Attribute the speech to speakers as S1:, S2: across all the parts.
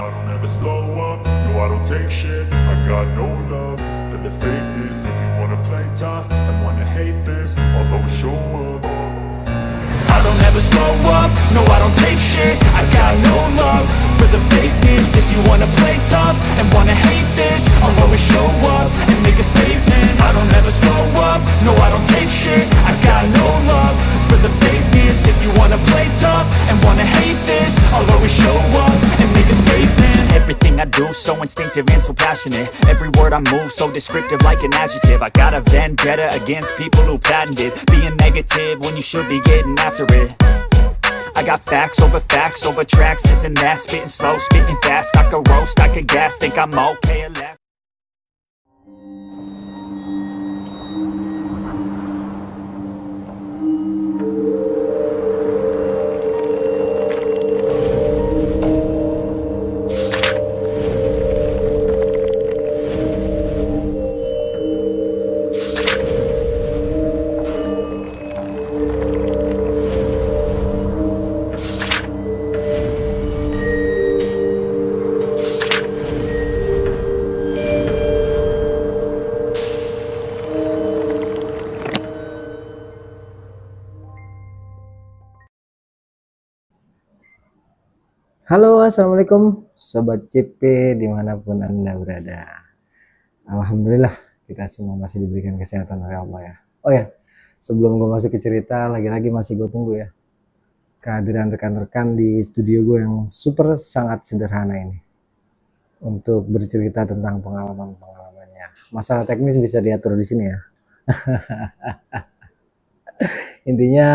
S1: I don't ever slow up, no I don't take shit. I got no love for the fakeness. If you wanna play tough and wanna hate this, I'll always show up. I don't ever slow up, no I don't take shit. I got no love for the fakeness. If you wanna play tough and wanna hate this, I'll always show up and make a statement. I don't ever slow up, no I don't take shit. I got no love for the fakeness. If you wanna play tough and wanna hate this, I'll always show up and make a statement. Everything I do so instinctive and so passionate. Every word I move so descriptive like an adjective. I got a vendetta against people who patented being negative when you should be getting after it. I got facts over tracks, this and that. Spitting slow, spitting fast. I could roast, I could gas. Think I'm okay at last.
S2: Halo, assalamualaikum Sobat CP dimanapun Anda berada. Alhamdulillah kita semua masih diberikan kesehatan oleh Allah ya. Oh ya, sebelum gue masuk ke cerita, lagi-lagi masih gue tunggu ya kehadiran rekan-rekan di studio gue yang super sangat sederhana ini untuk bercerita tentang pengalaman-pengalamannya. Masalah teknis bisa diatur di sini ya. Intinya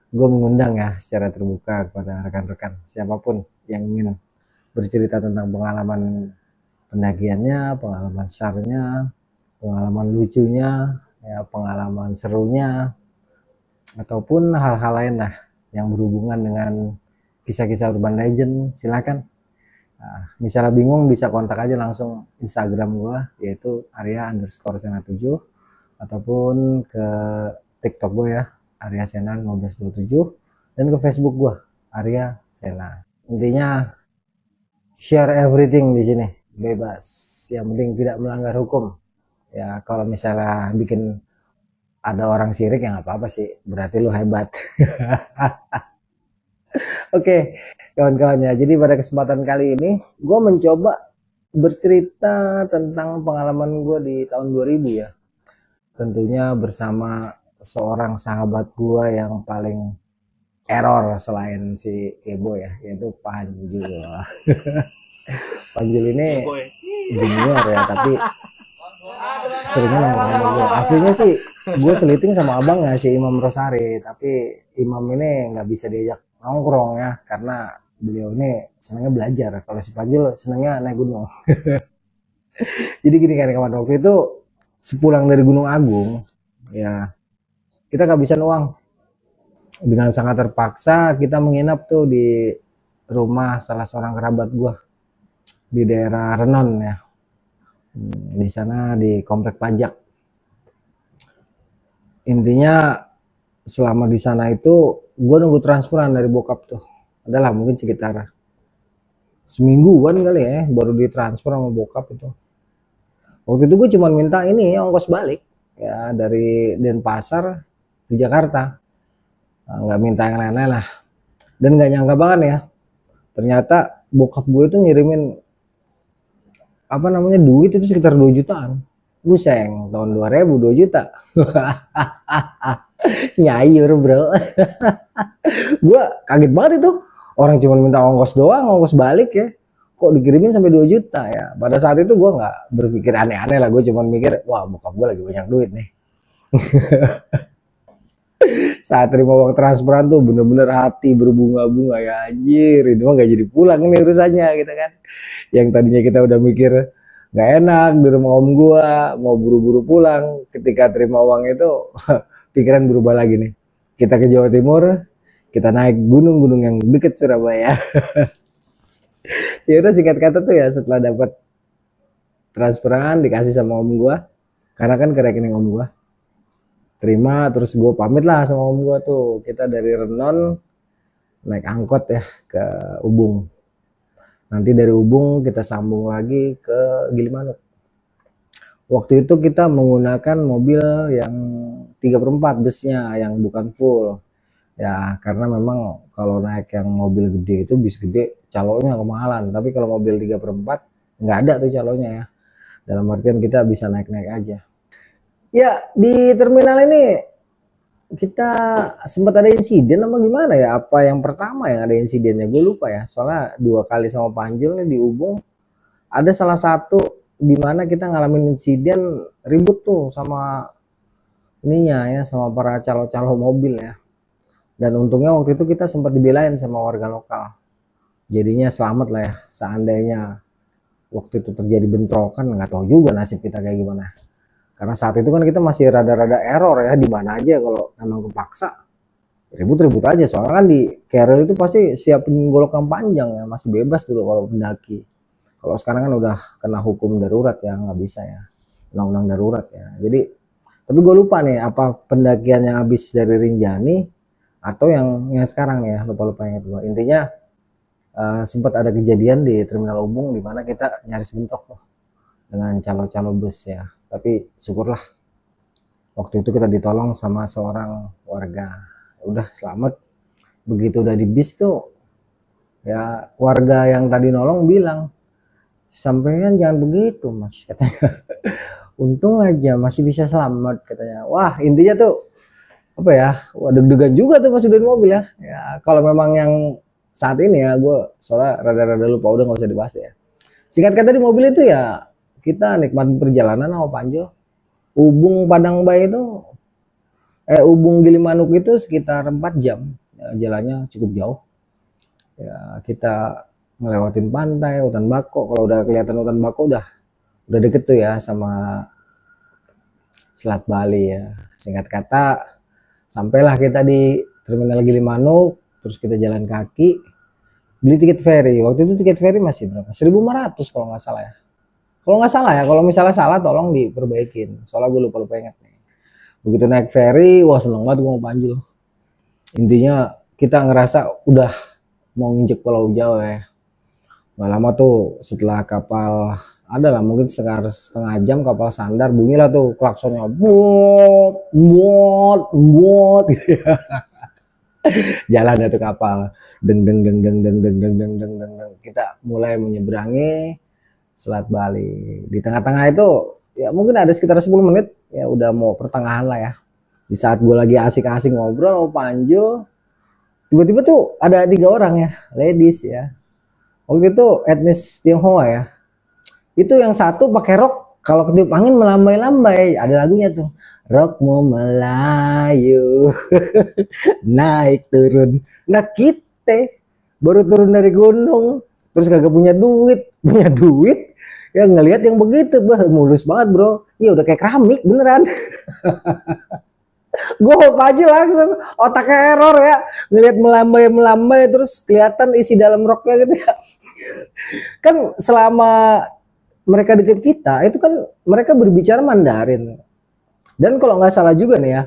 S2: gue mengundang ya secara terbuka kepada rekan-rekan siapapun yang ingin bercerita tentang pengalaman pendakiannya, pengalaman syarnya, pengalaman lucunya, ya, pengalaman serunya, ataupun hal-hal lain lah yang berhubungan dengan kisah-kisah urban legend. Silakan. Nah, misalnya bingung bisa kontak aja langsung Instagram gue yaitu Arya_Sena7 ataupun ke TikTok gue ya Arya Sena 1527 dan ke Facebook gue Arya Sena. Intinya share everything di sini, bebas. Yang penting tidak melanggar hukum. Ya kalau misalnya bikin ada orang sirik ya nggak apa-apa sih, berarti lu hebat. Oke, kawan-kawan ya. Jadi pada kesempatan kali ini gue mencoba bercerita tentang pengalaman gue di tahun 2000 ya. Tentunya bersama seorang sahabat gua yang paling error selain si Kebo ya, yaitu Panjul. Panjul ini junior ya, tapi seringnya nongkrong sama gue. Aslinya sih gue seliting sama abang ya si Imam Rosari, tapi Imam ini nggak bisa diajak nongkrong ya karena beliau ini senangnya belajar. Kalau si Panjul senangnya naik gunung. Jadi gini kan kawan, waktu itu sepulang dari Gunung Agung ya kita kehabisan uang. Dengan sangat terpaksa kita menginap tuh di rumah salah seorang kerabat gua di daerah Renon ya. Di sana di komplek pajak. Intinya selama di sana itu gua nunggu transferan dari bokap tuh. Adalah mungkin sekitar semingguan kali ya baru ditransfer sama bokap itu. Waktu itu gue cuma minta ini ongkos balik ya dari Denpasar di Jakarta, nggak minta yang lain-lain lah. Dan nggak nyangka banget ya, ternyata bokap gue itu ngirimin apa namanya duit itu sekitar 2 jutaan. Buseng, tahun 2000 2 juta. Nyayur bro. Gue kaget banget itu, orang cuma minta ongkos doang, ongkos balik ya, kok dikirimin sampai 2 juta ya. Pada saat itu gue nggak berpikir aneh-aneh lah, gue cuma mikir wah bokap gue lagi banyak duit nih. Saat terima uang transferan tuh bener-bener hati berbunga-bunga ya, anjir ini mah gak jadi pulang nih urusannya gitu kan. Yang tadinya kita udah mikir gak enak di rumah om gua, mau buru-buru pulang, ketika terima uang itu pikiran berubah lagi nih. Kita ke Jawa Timur, kita naik gunung-gunung yang deket Surabaya. Ya udah singkat kata tuh ya, setelah dapat transferan dikasih sama om gua karena kan ke rekening om gua, terima, terus gue pamit lah sama om gue tuh. Kita dari Renon naik angkot ya ke Ubung. Nanti dari Ubung kita sambung lagi ke Gilimanuk. Waktu itu kita menggunakan mobil yang 3/4 busnya, yang bukan full. Ya, karena memang kalau naik yang mobil gede itu bis gede calonya kemahalan. Tapi kalau mobil 3/4 nggak ada tuh calonya ya. Dalam artian kita bisa naik-naik aja. Ya, di terminal ini kita sempat ada insiden apa gimana ya? Apa yang pertama yang ada insidennya? Gue lupa ya. Soalnya 2 kali sama Panjul nih di Ubung. Ada salah satu di mana kita ngalamin insiden ribut tuh sama ininya ya, sama para calo-calo mobil ya. Dan untungnya waktu itu kita sempat dibelain sama warga lokal. Jadinya selamat lah ya. Seandainya waktu itu terjadi bentrokan, nggak tahu juga nasib kita kayak gimana. Karena saat itu kan kita masih rada-rada error ya, di mana aja kalau memang kepaksa ribut-ribut aja. Soalnya kan di Keril itu pasti siapin golokan panjang ya, masih bebas dulu kalau pendaki. Kalau sekarang kan udah kena hukum darurat ya, nggak bisa ya, undang-undang darurat ya. Jadi, tapi gue lupa nih apa pendakian yang habis dari Rinjani atau yang sekarang nih ya, lupa-lupa yang itu. Intinya sempat ada kejadian di Terminal Ubung di mana kita nyaris bentrok loh dengan calo-calo bus ya. Tapi syukurlah waktu itu kita ditolong sama seorang warga. Udah selamat. Begitu udah di bis tuh ya, warga yang tadi nolong bilang, "Sampean jangan begitu mas," katanya. "Untung aja masih bisa selamat," katanya. Wah, intinya tuh apa ya, wah deg-degan juga tuh pas udah di mobil ya. Ya kalau memang yang saat ini ya, gue soalnya rada-rada lupa, udah nggak usah dibahas ya. Singkat kata di mobil itu ya kita nikmatin perjalanan sama Panjo. Ubung Padangbai itu Ubung Gilimanuk itu sekitar 4 jam ya, jalannya cukup jauh ya. Kita ngelewatin pantai, hutan bako. Kalau udah kelihatan hutan bako udah deket tuh ya sama Selat Bali ya. Singkat kata sampailah kita di Terminal Gilimanuk, terus kita jalan kaki beli tiket ferry. Waktu itu tiket ferry masih berapa? 1.500 kalau nggak salah ya. Kalau nggak salah ya, kalau misalnya salah tolong diperbaikin. Soalnya gue lupa ingat nih. Begitu naik ferry, wah seneng banget gue mau Panjul. Intinya kita ngerasa udah mau nginjek Pulau Jawa ya. Gak lama tuh setelah kapal ada lah mungkin setengah jam kapal sandar, bunyilah tuh klaksonnya, bot bot bot gitu ya. Jalan itu kapal, deng deng deng deng deng deng deng deng deng deng. Kita mulai menyeberangi Selat Bali. Di tengah-tengah itu ya mungkin ada sekitar 10 menit ya, udah mau pertengahan lah ya. Di saat gue lagi asik-asik ngobrol sama Panjo, tiba-tiba tuh ada 3 orang ya, ladies ya. Waktu itu etnis Tionghoa ya. Itu yang satu pakai rok, kalau ketiup angin melambai-lambai. Ada lagunya tuh. Rokmu Melayu, naik turun. Nah kita baru turun dari gunung, terus kagak punya duit ya, ngelihat yang begitu, bah mulus banget bro. Iya udah kayak keramik beneran. Gue aja langsung otaknya error ya, ngelihat melambai terus kelihatan isi dalam roknya gitu ya. Kan selama mereka deket kita itu kan mereka berbicara Mandarin. Dan kalau nggak salah juga nih ya,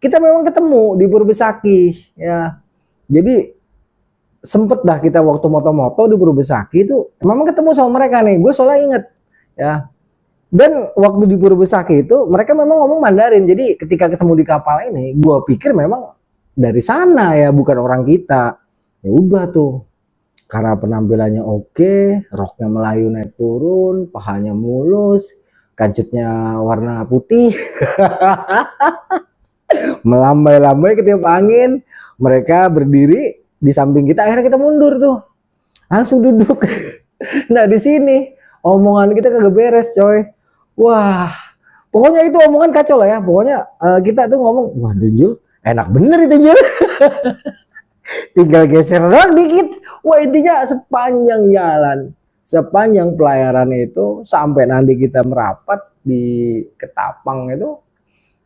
S2: kita memang ketemu di Purbesaki ya. Jadi sempet dah kita waktu moto-moto di Purbesaki itu memang ketemu sama mereka nih. Gue soalnya inget ya. Dan waktu di Purbesaki itu mereka memang ngomong Mandarin. Jadi ketika ketemu di kapal ini, gue pikir memang dari sana ya, bukan orang kita. Ya udah tuh, karena penampilannya oke, roknya Melayu naik turun, pahanya mulus, kancutnya warna putih. Melambai-lambai ketiup angin. Mereka berdiri di samping kita, akhirnya kita mundur tuh, langsung duduk. Nah di sini omongan kita kagak beres coy. Wah pokoknya itu omongan kacau lah ya. Pokoknya kita tuh ngomong, wah Jul enak bener itu Jul. Tinggal geser doang dikit. Wah intinya sepanjang jalan, sepanjang pelayaran itu sampai nanti kita merapat di Ketapang itu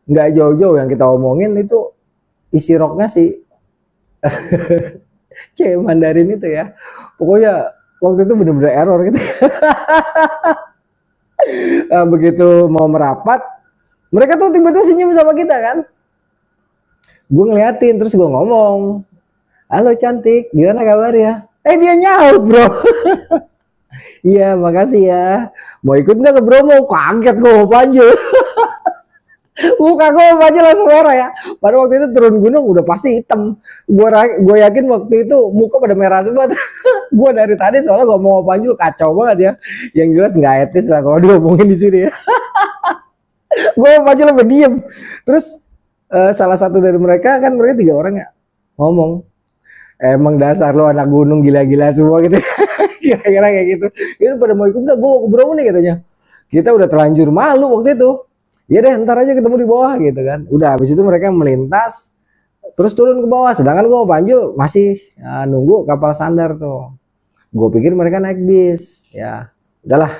S2: nggak jauh-jauh yang kita omongin itu isi roknya sih C Mandarin itu ya. Pokoknya waktu itu bener-bener error gitu. Nah, begitu mau merapat, mereka tuh tiba-tiba senyum sama kita kan. Gue ngeliatin terus gue ngomong, halo cantik, gimana kabar ya? Dia nyaut bro. Iya, makasih ya. Mau ikut nggak ke Bromo? Kaget gue mau Panjul. Muka gue mau Panjul langsung merah ya. Pada waktu itu turun gunung udah pasti hitam. Gue yakin waktu itu muka pada merah semua. Gue dari tadi soalnya gue mau Panjul kacau banget ya. Yang jelas nggak etis lah kalau diomongin di sini ya. Gue mau Panjul lebih diem. Terus salah satu dari mereka kan mereka 3 orang ya ngomong, emang dasar lo anak gunung gila-gila semua gitu. Kira-kira kayak gitu. Itu pada mau ikut nggak? Gue mau ke Bromo nih katanya. Kita udah terlanjur malu waktu itu. Ya deh ntar aja ketemu di bawah gitu kan. Udah habis itu mereka melintas terus turun ke bawah. Sedangkan gue Panjul masih nunggu kapal sandar tuh. Gue pikir mereka naik bis. Ya udahlah.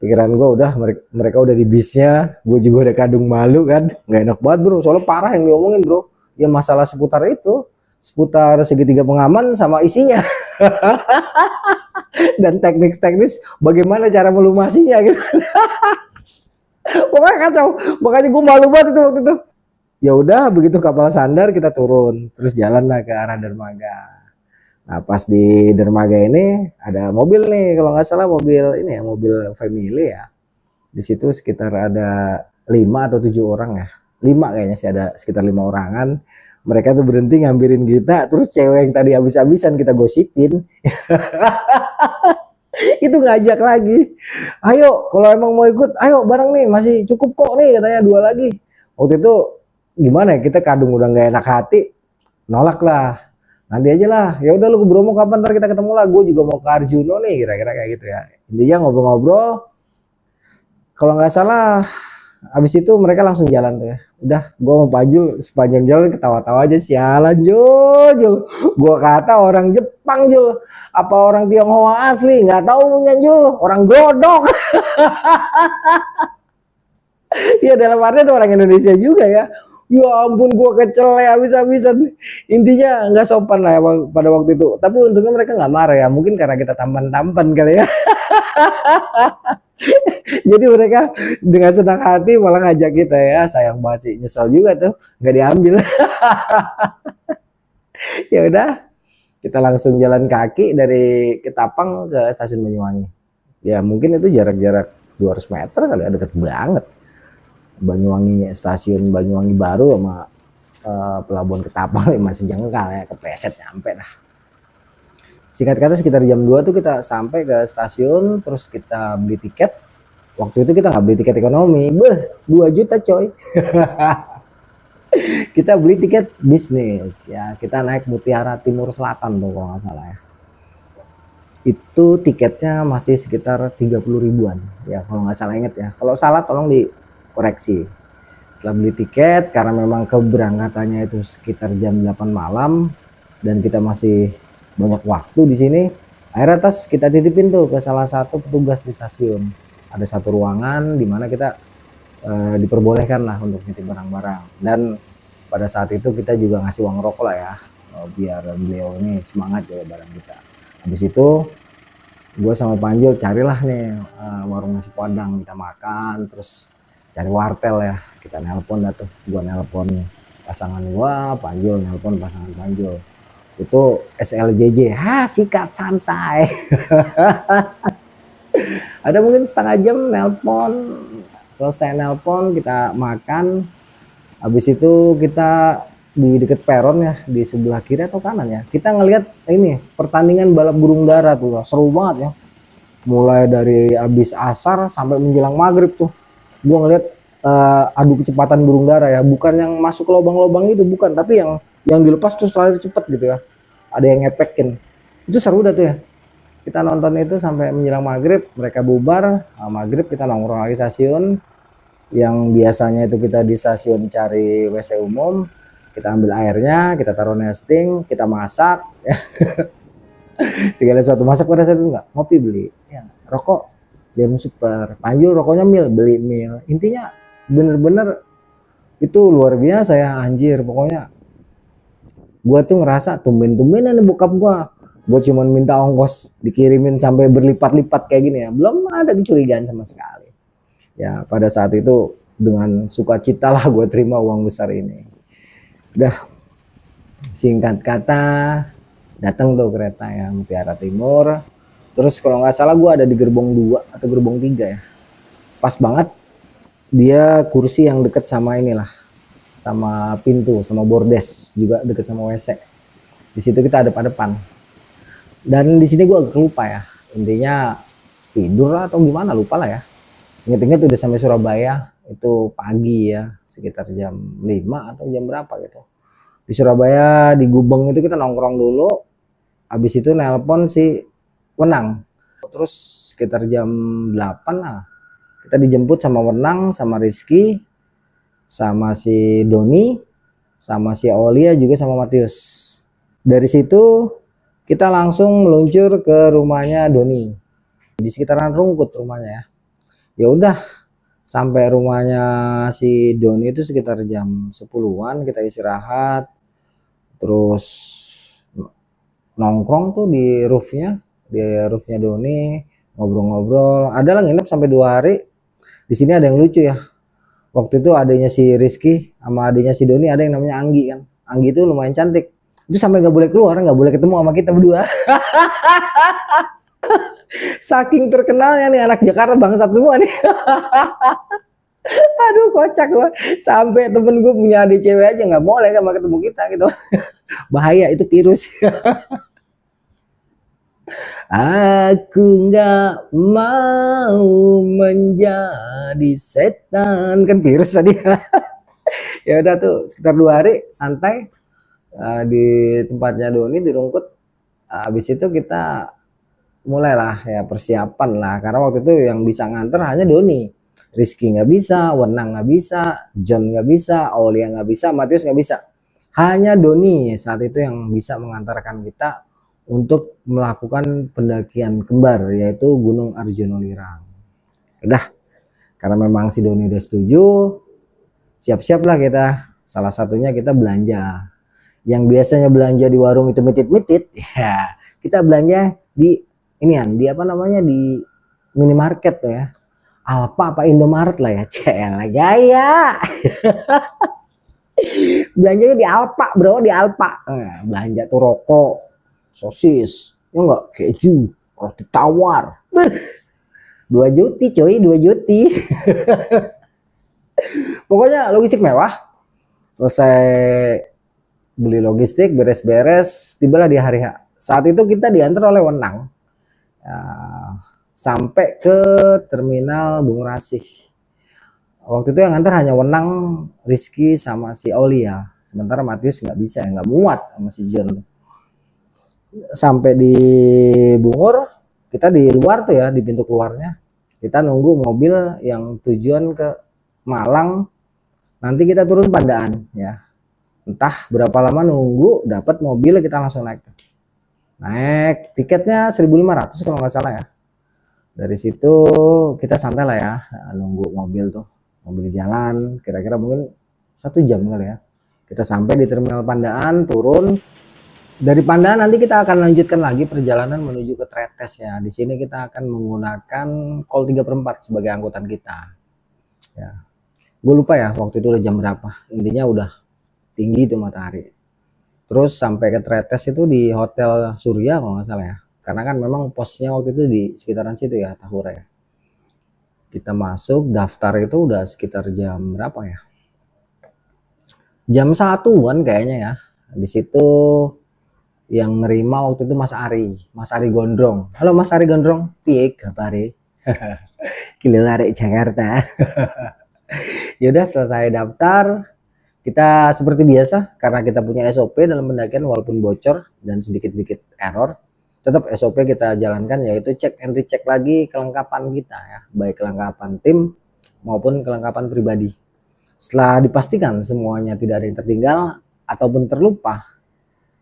S2: Pikiran gue udah mereka udah di bisnya. Gue juga udah kadung malu kan. Nggak enak banget bro. Soalnya parah yang diomongin bro. Ya masalah seputar itu. Seputar segitiga pengaman sama isinya. Dan teknis bagaimana cara melumasinya gitu. Pokoknya kacau, makanya gue malu banget itu waktu itu. Ya udah begitu kapal sandar kita turun terus jalan lah ke arah dermaga. Nah pas di dermaga ini ada mobil nih kalau nggak salah mobil ini ya mobil family ya. Di situ sekitar ada 5 atau 7 orang ya, 5 kayaknya sih, ada sekitar 5 orangan. Mereka tuh berhenti ngambilin kita, terus cewek yang tadi habis-habisan kita gosipin itu ngajak lagi, ayo kalau emang mau ikut ayo bareng nih masih cukup kok nih katanya 2 lagi. Waktu itu gimana ya, kita kadung udah nggak enak hati, nolak lah, nanti aja lah, ya udah lu ke Bromo kapan ntar kita ketemu lah, gue juga mau ke Arjuno nih, kira-kira kayak gitu ya. Intinya ngobrol-ngobrol, kalau nggak salah habis itu mereka langsung jalan tuh ya. Udah gue mau Panjul sepanjang jalan ketawa-tawa aja, sialan Jul. Gue kata orang Jepang Jul, apa orang Tionghoa asli nggak tahu punya Jul, orang glodok. Ya dalam artinya orang Indonesia juga ya. Ya ampun gue kecele habis-habisan. Intinya nggak sopan lah ya pada waktu itu. Tapi untungnya mereka nggak marah ya. Mungkin karena kita tampan-tampan kali ya. Jadi mereka dengan senang hati malah ngajak kita ya. Sayang banget sih, nyesel juga tuh nggak diambil. Ya udah, kita langsung jalan kaki dari Ketapang ke stasiun Banyuwangi. Ya mungkin itu jarak-jarak 200 meter kali ya, deket banget. Banyuwangi, stasiun Banyuwangi baru sama pelabuhan Ketapang masih jengkal ya, kepeset nyampe lah. Singkat kata sekitar jam 2 tuh kita sampai ke stasiun, terus kita beli tiket. Waktu itu kita nggak beli tiket ekonomi, 2 juta coy. Kita beli tiket bisnis ya, kita naik Mutiara Timur Selatan tuh kalau nggak salah ya. Itu tiketnya masih sekitar 30 ribuan ya kalau nggak salah, inget ya. Kalau salah tolong dikoreksi. Setelah beli tiket, karena memang keberangkatannya itu sekitar jam 8 malam dan kita masih banyak waktu di sini, akhirnya tas kita titipin tuh ke salah satu petugas di stasiun. Ada satu ruangan di mana kita diperbolehkan lah untuk nitip barang-barang, dan pada saat itu kita juga ngasih uang rokok lah ya, biar beliau ini semangat jaga barang kita. Habis itu gue sama Panjul carilah nih warung nasi padang, kita makan, terus cari wartel ya, kita nelpon dah tuh, gue nelpon pasangan gue, Panjul nelpon pasangan Panjul. Itu SLJJ, sikat santai. Ada mungkin setengah jam nelpon, selesai nelpon kita makan. Habis itu kita di deket peron ya, di sebelah kiri atau kanan ya, kita ngelihat ini pertandingan balap burung dara tuh, seru banget ya. Mulai dari habis asar sampai menjelang maghrib tuh, gua ngeliat adu kecepatan burung dara ya, bukan yang masuk ke lubang-lubang itu, bukan, tapi yang dilepas terus lari cepet gitu ya, ada yang ngepekin. Itu seru dah tuh ya. Kita nonton itu sampai menjelang maghrib, mereka bubar. Maghrib kita nongkrong lagi stasiun, yang biasanya itu kita di stasiun cari WC umum, kita ambil airnya, kita taruh nesting, kita masak. Segala sesuatu masak pada saat itu enggak, ngopi beli, ya, rokok Jarum Super, Panjul rokoknya mil, beli mil. Intinya bener-bener itu luar biasa ya, anjir. Pokoknya gua tuh ngerasa tumben-tumbenan bokap gua cuman minta ongkos dikirimin sampai berlipat-lipat kayak gini ya, belum ada kecurigaan sama sekali ya. Pada saat itu dengan sukacita lah gue terima uang besar ini. Udah, singkat kata datang tuh kereta ya, Mutiara Timur Terus kalau nggak salah gue ada di gerbong 2 atau gerbong 3 ya. Pas banget dia kursi yang deket sama inilah, sama pintu, sama bordes, juga deket sama WC. Di situ kita hadap-hadapan. Dan di sini gue agak lupa ya, intinya tidur lah atau gimana, lupa lah ya. Ingat-ingat udah sampai Surabaya itu pagi ya, sekitar jam 5 atau jam berapa gitu. Di Surabaya di Gubeng itu kita nongkrong dulu, habis itu nelpon si Wenang. Terus sekitar jam 8 lah kita dijemput sama Wenang, sama Rizky, sama si Doni, sama si Aulia, juga sama Matius. Dari situ kita langsung meluncur ke rumahnya Doni di sekitaran Rungkut rumahnya ya. Ya udah, sampai rumahnya si Doni itu sekitar jam 10-an, kita istirahat, terus nongkrong tuh di roofnya Doni, ngobrol-ngobrol. Ada lah nginep sampai 2 hari. Di sini ada yang lucu ya. Waktu itu adanya si Rizky sama adanya si Doni, ada yang namanya Anggi kan. Anggi itu lumayan cantik. Itu sampai nggak boleh keluar, nggak boleh ketemu sama kita berdua. Saking terkenalnya nih anak Jakarta bangsat semua nih. Aduh kocak gue. Sampai temen gue punya adik cewek aja nggak boleh sama ketemu kita gitu. Bahaya, itu virus. Aku nggak mau menjadi setan, kan virus tadi. Ya udah tuh sekitar 2 hari santai di tempatnya Doni di Rungkut. Habis itu kita mulailah ya persiapan lah, karena waktu itu yang bisa nganter hanya Doni. Rizky nggak bisa, Wenang nggak bisa, John nggak bisa, Aulia nggak bisa, Matius nggak bisa. Hanya Doni saat itu yang bisa mengantarkan kita untuk melakukan pendakian kembar, yaitu Gunung Arjuna Lirang. Udah, karena memang si Doni udah setuju, siap-siaplah kita. Salah satunya kita belanja. Yang biasanya belanja di warung itu mitit-mitit, ya kita belanja di di apa namanya, di minimarket tuh ya. Alfa apa Indomaret lah ya, cela gaya. Belanjanya di Alfa bro, di Alfa. Belanja tuh rokok, sosis, ya enggak, keju, roti tawar. 2 juti coy, 2 juti. Pokoknya logistik mewah. Selesai beli logistik, beres-beres, tibalah di hari H. Saat itu kita diantar oleh Wenang sampai ke terminal Bung Rasih. Waktu itu yang antar hanya Wenang, Rizky, sama si Aulia. Sementara Matius nggak bisa, nggak muat sama si John. Sampai di Bungur, kita di luar tuh ya, di pintu keluarnya. Kita nunggu mobil yang tujuan ke Malang. Nanti kita turun Pandaan ya. Entah berapa lama nunggu dapat mobil, kita langsung naik. Naik tiketnya 1.500 kalau nggak salah ya. Dari situ kita santai lah ya, nunggu mobil tuh, mobil jalan kira-kira mungkin 1 jam kali ya. Kita sampai di terminal Pandaan, turun. Dari Pandaan nanti kita akan lanjutkan lagi perjalanan menuju ke Tretes ya. Di sini kita akan menggunakan Kol 3/4 sebagai angkutan kita. Ya. Gue lupa ya waktu itu udah jam berapa. Intinya udah tinggi itu matahari. Terus sampai ke Tretes itu di Hotel Surya kalau nggak salah ya. Karena kan memang posnya waktu itu di sekitaran situ ya, Tahura ya. Kita masuk, daftar itu udah sekitar jam berapa ya? Jam 1-an kayaknya ya. Di situ yang nerima waktu itu Mas Ari Gondrong. Halo Mas Ari Gondrong, piye kabare? Gila lari Jakarta. Yaudah selesai daftar, kita seperti biasa karena kita punya SOP dalam pendakian walaupun bocor dan sedikit-sedikit error, tetap SOP kita jalankan, yaitu cek and recheck lagi kelengkapan kita ya, baik kelengkapan tim maupun kelengkapan pribadi. Setelah dipastikan semuanya tidak ada yang tertinggal ataupun terlupa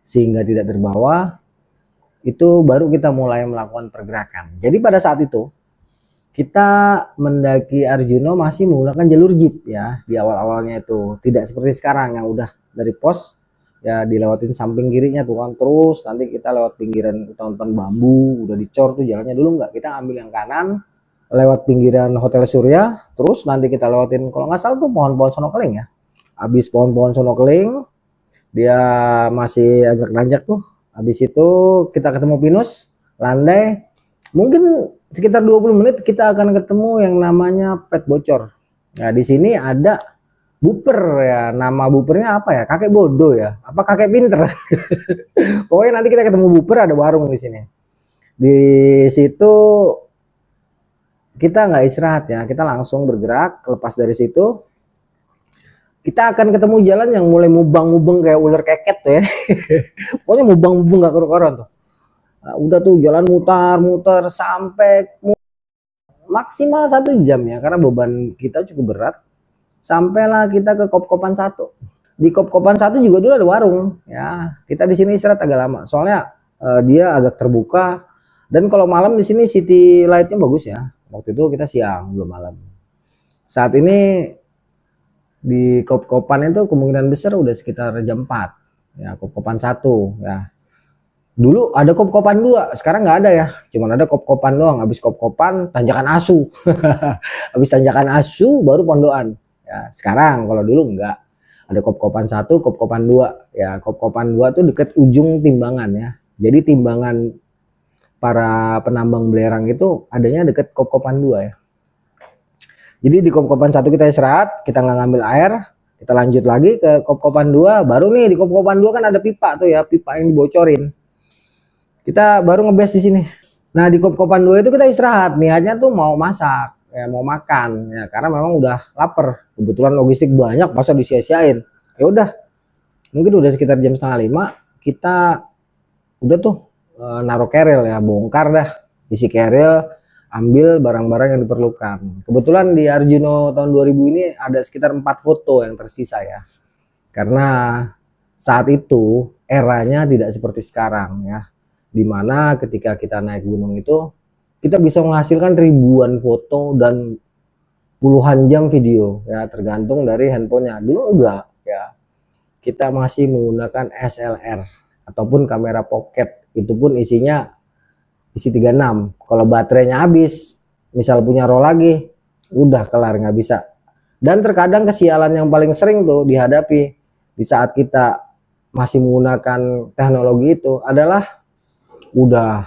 S2: sehingga tidak terbawa, itu baru kita mulai melakukan pergerakan. Jadi pada saat itu kita mendaki Arjuna masih menggunakan jalur jeep ya, di awal-awalnya itu tidak seperti sekarang yang udah dari pos ya dilewatin samping kirinya tuh kan, terus nanti kita lewat pinggiran hutan-hutan bambu udah dicor tuh jalannya. Dulu enggak, kita ambil yang kanan lewat pinggiran Hotel Surya, terus nanti kita lewatin kalau nggak salah tuh pohon-pohon sonokeling ya. Habis pohon-pohon sonokeling dia masih agak nanjak tuh, habis itu kita ketemu pinus landai. Mungkin sekitar 20 menit kita akan ketemu yang namanya pet bocor. Nah, di sini ada buper ya. Nama bupernya apa ya? Kakek bodoh ya? Apa kakek pinter? Pokoknya nanti kita ketemu buper, ada warung di sini. Di situ kita nggak istirahat ya, kita langsung bergerak. Lepas dari situ kita akan ketemu jalan yang mulai mubang-mubeng kayak ular keket tuh ya. Pokoknya mubang-mubeng nggak karu-karuan tuh. Nah, udah tuh jalan mutar-mutar sampai maksimal 1 jam ya, karena beban kita cukup berat. Sampailah kita ke Kop-Kopan 1. Di Kop-Kopan 1 juga dulu ada warung ya. Kita di sini istirahat agak lama, soalnya dia agak terbuka, dan kalau malam di sini city lightnya bagus ya. Waktu itu kita siang, belum malam. Saat ini di Kop-Kopan itu kemungkinan besar udah sekitar jam 4 ya. Kop-Kopan 1 ya. Dulu ada Kop-Kopan 2, sekarang nggak ada ya. Cuman ada Kop-Kopan doang. Habis Kop-Kopan Tanjakan Asu. Habis Tanjakan Asu baru Pondokan. Ya, sekarang kalau dulu nggak. Ada Kop-Kopan 1, Kop-Kopan 2. Ya, Kop-Kopan 2 tuh deket ujung Timbangan ya. Jadi timbangan para penambang belerang itu adanya deket Kop-Kopan 2 ya. Jadi di Kop-Kopan 1 kita istirahat, kita nggak ngambil air. Kita lanjut lagi ke Kop-Kopan 2. Baru nih di Kop-Kopan 2 kan ada pipa tuh ya, pipa yang dibocorin. Kita baru ngebes di sini. Nah, di Kop-Kopan 2 itu kita istirahat, niatnya tuh mau masak ya, mau makan ya, karena memang udah lapar. Kebetulan logistik banyak, masa disia-siain. Ya udah, mungkin udah sekitar jam setengah 5 kita udah tuh naruh keril ya, bongkar dah isi keril, ambil barang-barang yang diperlukan. Kebetulan di Arjuna tahun 2000 ini ada sekitar 4 foto yang tersisa ya, karena saat itu eranya tidak seperti sekarang ya, dimana ketika kita naik gunung itu kita bisa menghasilkan ribuan foto dan puluhan jam video ya, tergantung dari handphonenya. Dulu enggak ya, kita masih menggunakan SLR ataupun kamera pocket, itu pun isinya isi 36. Kalau baterainya habis, misal punya roll lagi, udah kelar, nggak bisa. Dan terkadang kesialan yang paling sering tuh dihadapi di saat kita masih menggunakan teknologi itu adalah udah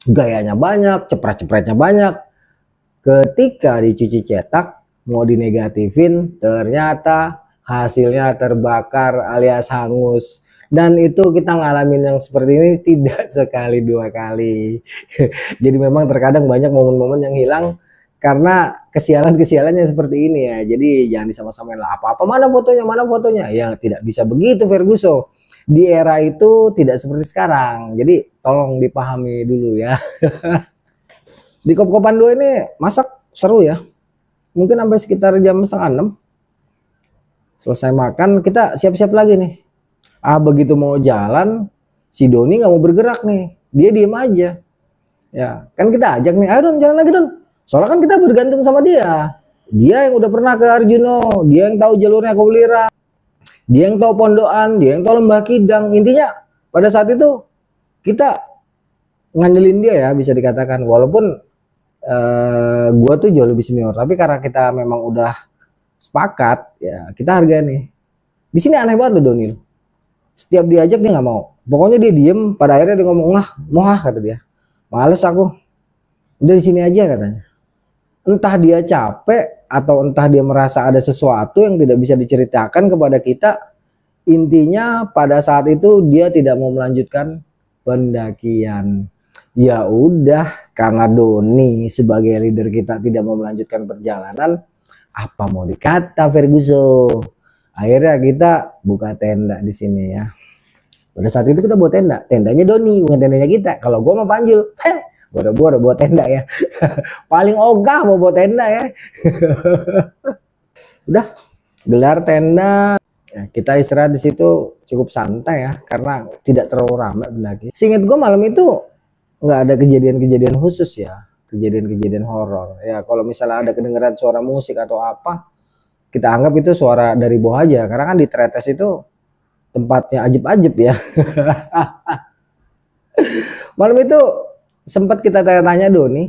S2: gayanya banyak, cepret-cepretnya banyak. Ketika dicuci cetak, mau dinegatifin, ternyata hasilnya terbakar alias hangus. Dan itu kita ngalamin yang seperti ini tidak sekali dua kali. Jadi memang terkadang banyak momen-momen yang hilang karena kesialan-kesialan yang seperti ini ya. Jadi jangan disama-samain lah, apa-apa mana fotonya, ya tidak bisa begitu Ferguson. Di era itu tidak seperti sekarang, jadi tolong dipahami dulu ya. Di Kop-Kopan 2 ini masak seru ya, mungkin sampai sekitar jam setengah 6. Selesai makan kita siap-siap lagi nih. Begitu mau jalan, si Doni nggak mau bergerak nih, dia diem aja ya. Kan kita ajak nih, ayo Don jalan lagi Don, soalnya kan kita bergantung sama dia. Dia yang udah pernah ke Arjuna, dia yang tahu jalurnya ke Welira, dia yang tahu Pondokan, dia yang tahu Lembah Kidang. Intinya pada saat itu kita ngandelin dia ya, bisa dikatakan. Walaupun gua tuh jauh lebih senior, tapi karena kita memang udah sepakat ya, kita hargai nih. Di sini aneh banget loh Doni. Setiap diajak dia nggak mau. Pokoknya dia diem. Pada akhirnya dia ngomong, mau kata dia. Males aku. Udah di sini aja katanya. Entah dia capek atau entah dia merasa ada sesuatu yang tidak bisa diceritakan kepada kita. Intinya pada saat itu dia tidak mau melanjutkan pendakian. Ya udah, karena Doni sebagai leader kita tidak mau melanjutkan perjalanan, apa mau dikata Ferguson. Akhirnya kita buka tenda di sini ya. Pada saat itu kita buat tenda, tendanya Doni bukan tendanya kita. Kalau gue mau Panjul, gue udah buat tenda ya. Paling ogah mau buat tenda ya. Udah gelar tenda, ya, kita istirahat di situ cukup santai ya, karena tidak terlalu ramai pendaki. Seingat gue malam itu nggak ada kejadian-kejadian khusus ya, kejadian-kejadian horor ya. Kalau misalnya ada kedengaran suara musik atau apa, kita anggap itu suara dari bawah aja, karena kan di Tretes itu tempatnya ajib-ajib ya. Malam itu sempat kita tanya-tanya Doni,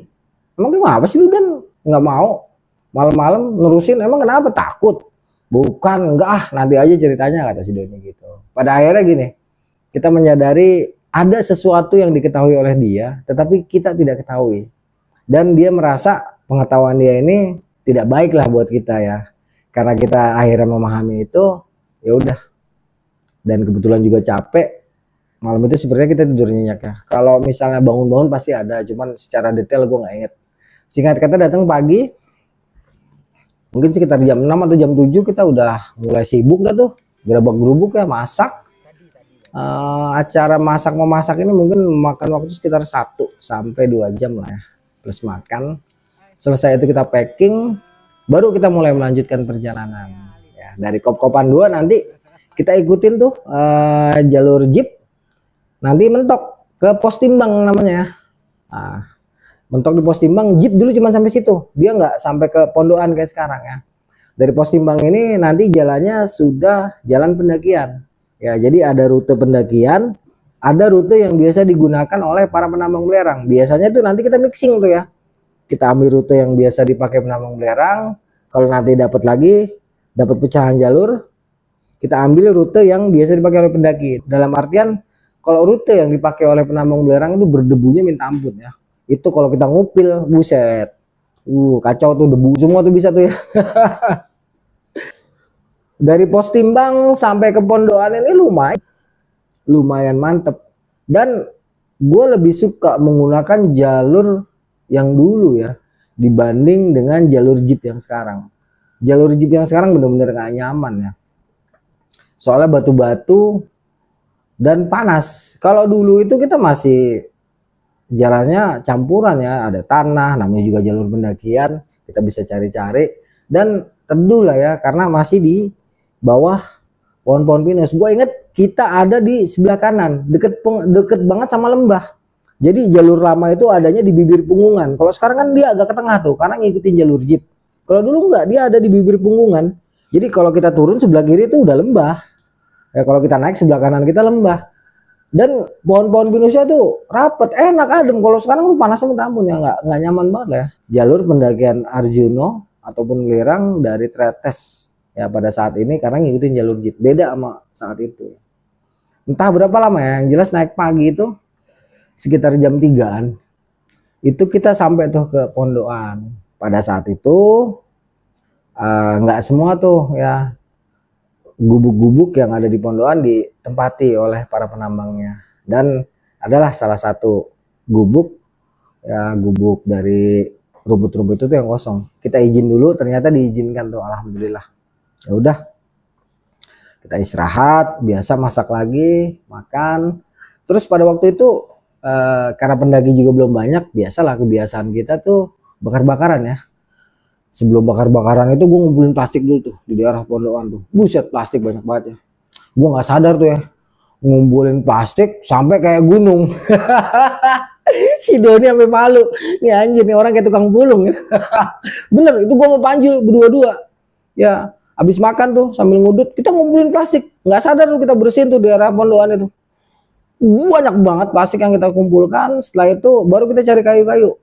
S2: emang kenapa sih lu Dan nggak mau malam-malam nerusin, emang kenapa, takut? Bukan, enggak nanti aja ceritanya, kata si Doni gitu. Pada akhirnya gini, kita menyadari ada sesuatu yang diketahui oleh dia, tetapi kita tidak ketahui. Dan dia merasa pengetahuan dia ini tidak baik lah buat kita ya. Karena kita akhirnya memahami itu, ya udah. Dan kebetulan juga capek. Malam itu sebenarnya kita tidur nyenyak ya. Kalau misalnya bangun-bangun pasti ada, cuman secara detail gue nggak inget. Singkat kata datang pagi, mungkin sekitar jam 6 atau jam 7 kita udah mulai sibuk dah tuh. Gerabak-gerubuk ya, masak. Acara masak-memasak ini mungkin makan waktu sekitar 1 sampai 2 jam lah ya. Terus makan. Selesai itu kita packing, baru kita mulai melanjutkan perjalanan. Ya, dari Kop-Kopan 2 nanti kita ikutin tuh jalur jeep. Nanti mentok ke pos timbang namanya. Nah, mentok di pos timbang, jeep dulu cuma sampai situ. Dia nggak sampai ke Pondokan kayak sekarang ya. Dari pos timbang ini nanti jalannya sudah jalan pendakian. Ya, jadi ada rute pendakian, ada rute yang biasa digunakan oleh para penambang belerang. Biasanya tuh nanti kita mixing tuh ya. Kita ambil rute yang biasa dipakai penambang belerang. Kalau nanti dapat lagi, dapat pecahan jalur, kita ambil rute yang biasa dipakai oleh pendaki. Dalam artian kalau rute yang dipakai oleh penambang belerang itu berdebunya minta ampun ya. Itu kalau kita ngupil, buset. Kacau tuh, debu semua tuh bisa tuh ya. Dari pos timbang sampai ke Pondokan ini lumayan mantep. Dan gue lebih suka menggunakan jalur yang dulu ya dibanding dengan jalur jeep yang sekarang. Jalur jeep yang sekarang bener-bener gak nyaman ya. Soalnya batu-batu dan panas. Kalau dulu itu kita masih jalannya campuran ya, ada tanah, namanya juga jalur pendakian, kita bisa cari-cari dan teduh lah ya, karena masih di bawah pohon-pohon pinus. Gue inget kita ada di sebelah kanan, deket banget sama lembah. Jadi jalur lama itu adanya di bibir punggungan. Kalau sekarang kan dia agak ke tengah tuh, karena ngikutin jalur jeep. Kalau dulu enggak, dia ada di bibir punggungan. Jadi kalau kita turun sebelah kiri itu udah lembah. Ya, kalau kita naik sebelah kanan kita lembah. Dan pohon-pohon pinusnya tuh rapet, enak, adem. Kalau sekarang tuh panasnya minta ampun ya, nggak nyaman banget lah ya. Jalur pendakian Arjuno ataupun Lirang dari Tretes ya pada saat ini karena ngikutin jalur jeep. Beda sama saat itu. Entah berapa lama ya, yang jelas naik pagi itu sekitar jam 3-an. Itu kita sampai tuh ke Pondokan. Pada saat itu nggak semua tuh ya gubuk-gubuk yang ada di Pondokan ditempati oleh para penambangnya, dan adalah salah satu gubuk ya, gubuk dari rumput-rumput itu yang kosong. Kita izin dulu, ternyata diizinkan tuh, alhamdulillah. Ya udah, kita istirahat, biasa masak lagi, makan. Terus pada waktu itu karena pendaki juga belum banyak, biasalah kebiasaan kita tuh bakar-bakaran ya. Sebelum bakar-bakaran itu gue ngumpulin plastik dulu tuh di daerah Pondokan tuh. Buset, plastik banyak banget ya. Gue nggak sadar tuh ya, ngumpulin plastik sampai kayak gunung. Si Doni sampai malu. Nih anjir nih orang kayak tukang pulung. Bener, itu gue mau panjul berdua-dua. Ya, habis makan tuh sambil ngudut kita ngumpulin plastik. Nggak sadar tuh kita bersihin tuh di daerah Pondokan itu. Banyak banget plastik yang kita kumpulkan. Setelah itu baru kita cari kayu-kayu.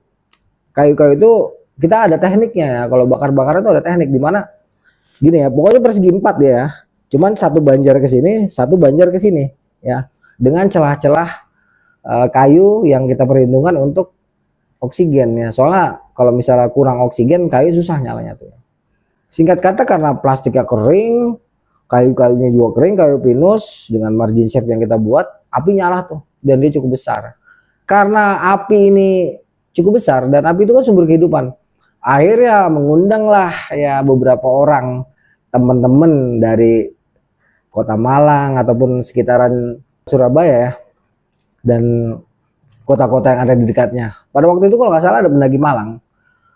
S2: Kayu-kayu itu kita ada tekniknya ya. Kalau bakar-bakaran itu ada teknik di mana gini ya, pokoknya persegi 4 ya. Cuman satu banjar ke sini, satu banjar ke sini ya. Dengan celah-celah kayu yang kita perhitungkan untuk oksigen ya. Soalnya kalau misalnya kurang oksigen, kayu susah nyalanya tuh. Singkat kata karena plastiknya kering, kayu-kayunya juga kering, kayu pinus dengan margin shape yang kita buat, api nyala tuh dan dia cukup besar. Karena api ini cukup besar dan api itu kan sumber kehidupan. Akhirnya mengundanglah ya beberapa orang teman-teman dari Kota Malang ataupun sekitaran Surabaya ya, dan kota-kota yang ada di dekatnya. Pada waktu itu kalau nggak salah ada pendaki Malang.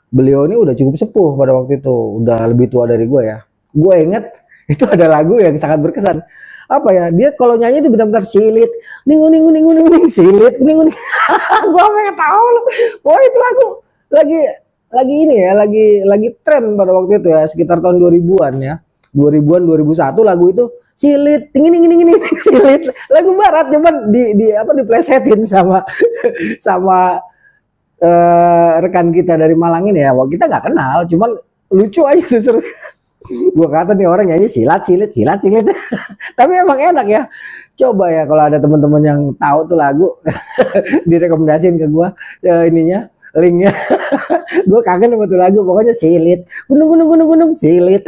S2: Beliau ini udah cukup sepuh pada waktu itu, udah lebih tua dari gue ya. Gue inget itu ada lagu yang sangat berkesan. Apa ya, dia kalau nyanyi itu benar-benar silit, ningu silit, ningu. Gue pengen tahu loh. Wah itu lagu lagi ini ya, lagi tren pada waktu itu ya, sekitar tahun 2000-an ya. 2000-an 2001 lagu itu silit, tinggi silit. Lagu barat cuman diplesetin sama rekan kita dari Malang ini ya. Wah, kita nggak kenal, cuman lucu aja tuh seru. Gua kata nih orang nyanyi silat. Tapi emang enak ya. Coba ya kalau ada teman-teman yang tahu tuh lagu direkomendasiin ke gua ininya linknya. Gue kangen sama tuh lagu, pokoknya Silit, gunung gunung gunung gunung Silit.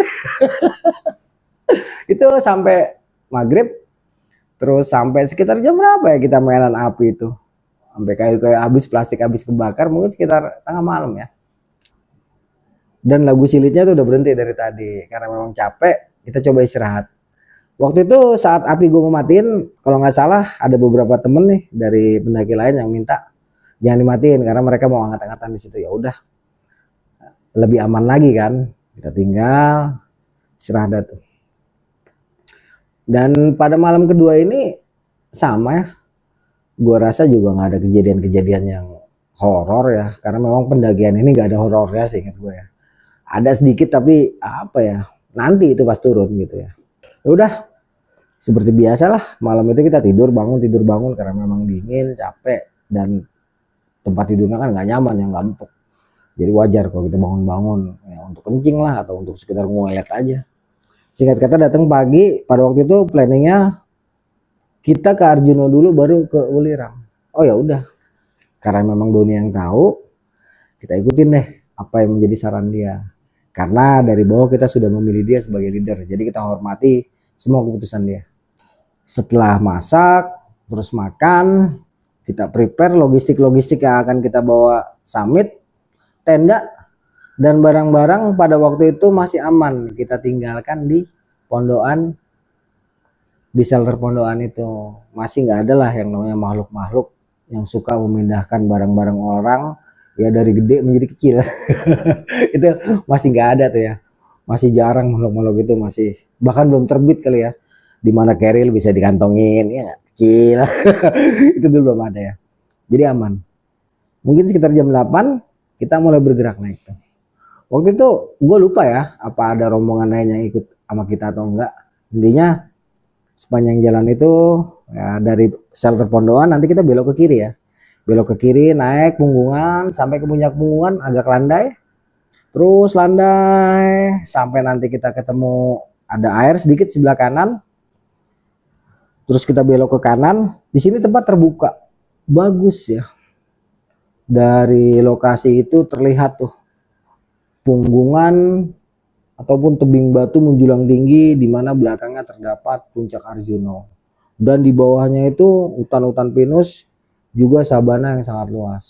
S2: Itu sampai maghrib, terus sampai sekitar jam berapa ya kita mainan api itu, sampai kayak habis plastik habis kebakar, mungkin sekitar tengah malam ya. Dan lagu Silitnya tuh udah berhenti dari tadi karena memang capek, kita coba istirahat. Waktu itu saat api gue mau matiin, kalau nggak salah ada beberapa temen nih dari pendaki lain yang minta jangan dimatiin karena mereka mau angkat-angkatan di situ. Ya udah, lebih aman lagi kan, kita tinggal istirahat tuh. Dan pada malam kedua ini sama ya, gue rasa juga nggak ada kejadian-kejadian yang horor ya, karena memang pendakian ini nggak ada horornya sih ingat gue ya. Ada sedikit tapi apa ya, nanti itu pas turun gitu ya. Ya udah, seperti biasa lah, malam itu kita tidur bangun karena memang dingin, capek, dan tempat tidurnya kan nggak nyaman, yang nggak empuk. Jadi wajar kalau kita bangun-bangun ya, untuk kencing lah atau untuk sekitar nguelet aja. Singkat kata datang pagi, pada waktu itu planningnya kita ke Arjuna dulu baru ke Ulirang. Oh ya udah, karena memang Doni yang tahu, kita ikutin deh apa yang menjadi saran dia. Karena dari bawah kita sudah memilih dia sebagai leader, jadi kita hormati semua keputusan dia. Setelah masak, terus makan, kita prepare logistik-logistik yang akan kita bawa summit, tenda, dan barang-barang pada waktu itu masih aman. Kita tinggalkan di pondokan, di shelter pondokan itu. Masih nggak ada lah yang namanya makhluk-makhluk yang suka memindahkan barang-barang orang ya dari gede menjadi kecil. Itu masih nggak ada tuh ya, masih jarang makhluk-makhluk itu, masih bahkan belum terbit kali ya, dimana keril bisa dikantongin ya kecil. Itu dulu belum ada ya, jadi aman. Mungkin sekitar jam 8 kita mulai bergerak naik tuh. Waktu itu gue lupa ya apa ada rombongan lain yang ikut sama kita atau enggak. Intinya sepanjang jalan itu ya, dari shelter pondokan nanti kita belok ke kiri ya, belok ke kiri, naik Punggungan sampai ke puncak Punggungan, agak landai, terus landai sampai nanti kita ketemu ada air sedikit sebelah kanan, terus kita belok ke kanan. Di sini tempat terbuka bagus ya, dari lokasi itu terlihat tuh Punggungan ataupun tebing batu menjulang tinggi, di mana belakangnya terdapat puncak Arjuna, dan di bawahnya itu hutan-hutan pinus juga sabana yang sangat luas.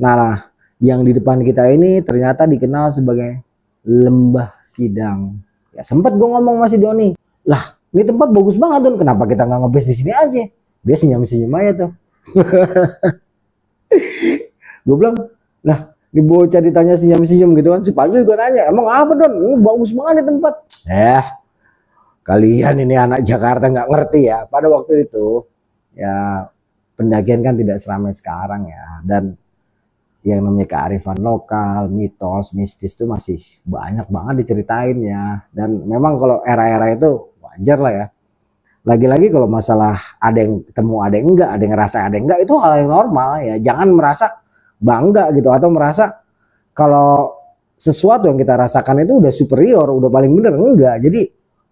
S2: Nah lah, yang di depan kita ini ternyata dikenal sebagai Lembah Kidang. Ya sempat gue ngomong masih Doni, lah ini tempat bagus banget Don, kenapa kita nggak ngebase di sini aja? Dia senyum-senyum aja tuh. Gue bilang, nah di bocah ditanya senyum-senyum gitu kan, si Panji juga nanya, emang apa Don? Ini bagus banget di tempat. Kalian ini anak Jakarta nggak ngerti ya. Pada waktu itu ya pendakian kan tidak seramai sekarang ya, dan yang namanya kearifan lokal, mitos, mistis itu masih banyak banget diceritain ya. Dan memang kalau era-era itu wajar lah ya. Lagi-lagi kalau masalah ada yang ketemu, ada yang enggak, ada yang ngerasa, ada yang enggak, itu hal yang normal ya. Jangan merasa bangga gitu atau merasa kalau sesuatu yang kita rasakan itu udah superior, udah paling bener. Enggak. Jadi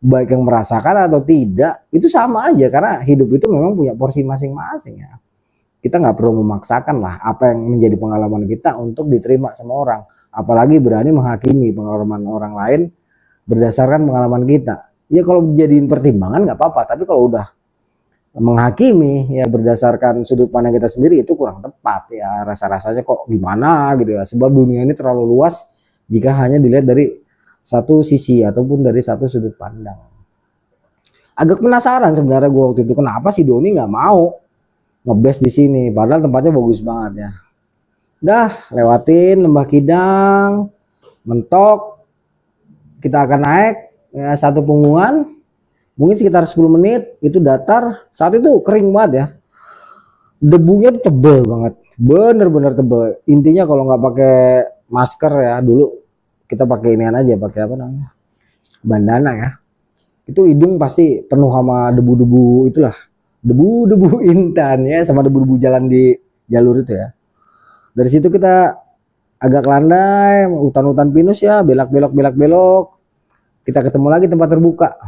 S2: baik yang merasakan atau tidak itu sama aja, karena hidup itu memang punya porsi masing-masing ya. Kita nggak perlu memaksakan lah apa yang menjadi pengalaman kita untuk diterima sama orang, apalagi berani menghakimi pengalaman orang lain berdasarkan pengalaman kita. Ya kalau dijadiin pertimbangan nggak apa-apa, tapi kalau udah menghakimi ya berdasarkan sudut pandang kita sendiri itu kurang tepat ya, rasa-rasanya kok gimana gitu ya, sebab dunia ini terlalu luas jika hanya dilihat dari satu sisi ataupun dari satu sudut pandang. Agak penasaran sebenarnya gue waktu itu, kenapa si Doni nggak mau ngebase di sini, padahal tempatnya bagus banget ya. Dah lewatin Lembah Kidang, mentok, kita akan naik ya, satu Punggungan, mungkin sekitar 10 menit itu datar. Saat itu kering banget ya, debunya tuh tebel banget, bener-bener tebel. Intinya kalau nggak pakai masker ya, dulu kita pakai inian aja, pakai apa namanya, bandana ya, itu hidung pasti penuh sama debu-debu itulah, debu-debu intan ya, sama debu-debu jalan di jalur itu ya. Dari situ kita agak landai, hutan-hutan pinus ya, belok-belok, kita ketemu lagi tempat terbuka.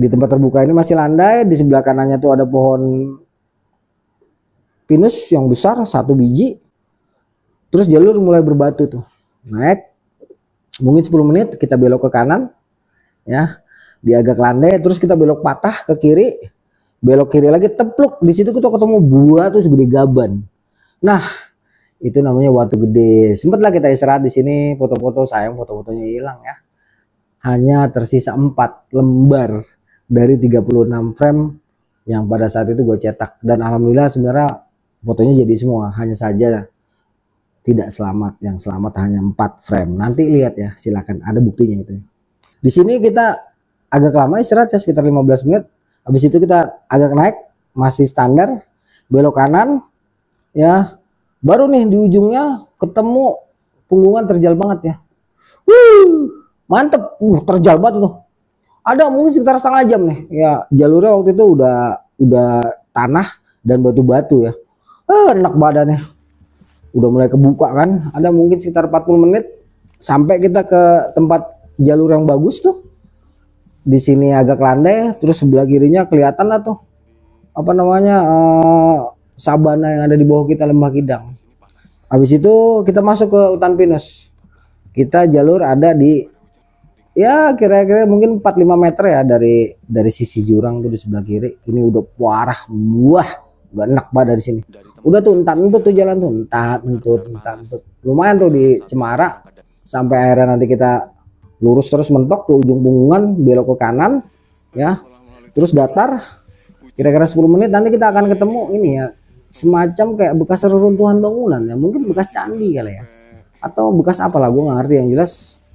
S2: Di tempat terbuka ini masih landai, di sebelah kanannya tuh ada pohon pinus yang besar 1 biji. Terus jalur mulai berbatu tuh. Naik mungkin 10 menit kita belok ke kanan ya. Di agak landai terus kita belok patah ke kiri. Belok kiri lagi tepluk. Di situ kita ketemu buah tuh segede gaban. Nah, itu namanya Watu Gede. Sempatlah kita istirahat di sini, foto-foto, sayang foto-fotonya hilang ya. Hanya tersisa 4 lembar dari 36 frame yang pada saat itu gue cetak, dan alhamdulillah sebenarnya fotonya jadi semua, hanya saja tidak selamat. Yang selamat hanya 4 frame. Nanti lihat ya, silakan, ada buktinya itu. Di sini kita agak lama istirahat ya, sekitar 15 menit. Habis itu kita agak naik, masih standar, belok kanan ya. Baru nih di ujungnya ketemu punggungan terjal banget ya. Mantep, terjal banget tuh. Ada mungkin sekitar setengah jam nih ya. Jalurnya waktu itu udah tanah dan batu-batu ya. Enak badannya, udah mulai kebuka kan. Ada mungkin sekitar 40 menit sampai kita ke tempat jalur yang bagus tuh. Di sini agak landai, terus sebelah kirinya kelihatan lah tuh apa namanya, sabana yang ada di bawah kita, Lembah Kidang. Habis itu kita masuk ke hutan pinus. Kita jalur ada di ya kira-kira mungkin 45 meter ya dari sisi jurang tuh di sebelah kiri. Ini udah parah, buah, udah enak banget dari sini. Udah tuh entat-entut tuh jalan tuh, entat-entut. Lumayan tuh di Cemara sampai akhirnya nanti kita lurus terus mentok ke ujung punggungan, belok ke kanan ya. Terus datar kira-kira 10 menit nanti kita akan ketemu ini ya, semacam kayak bekas reruntuhan bangunan ya, mungkin bekas candi kali ya, atau bekas apalah gue nggak ngerti. Yang jelas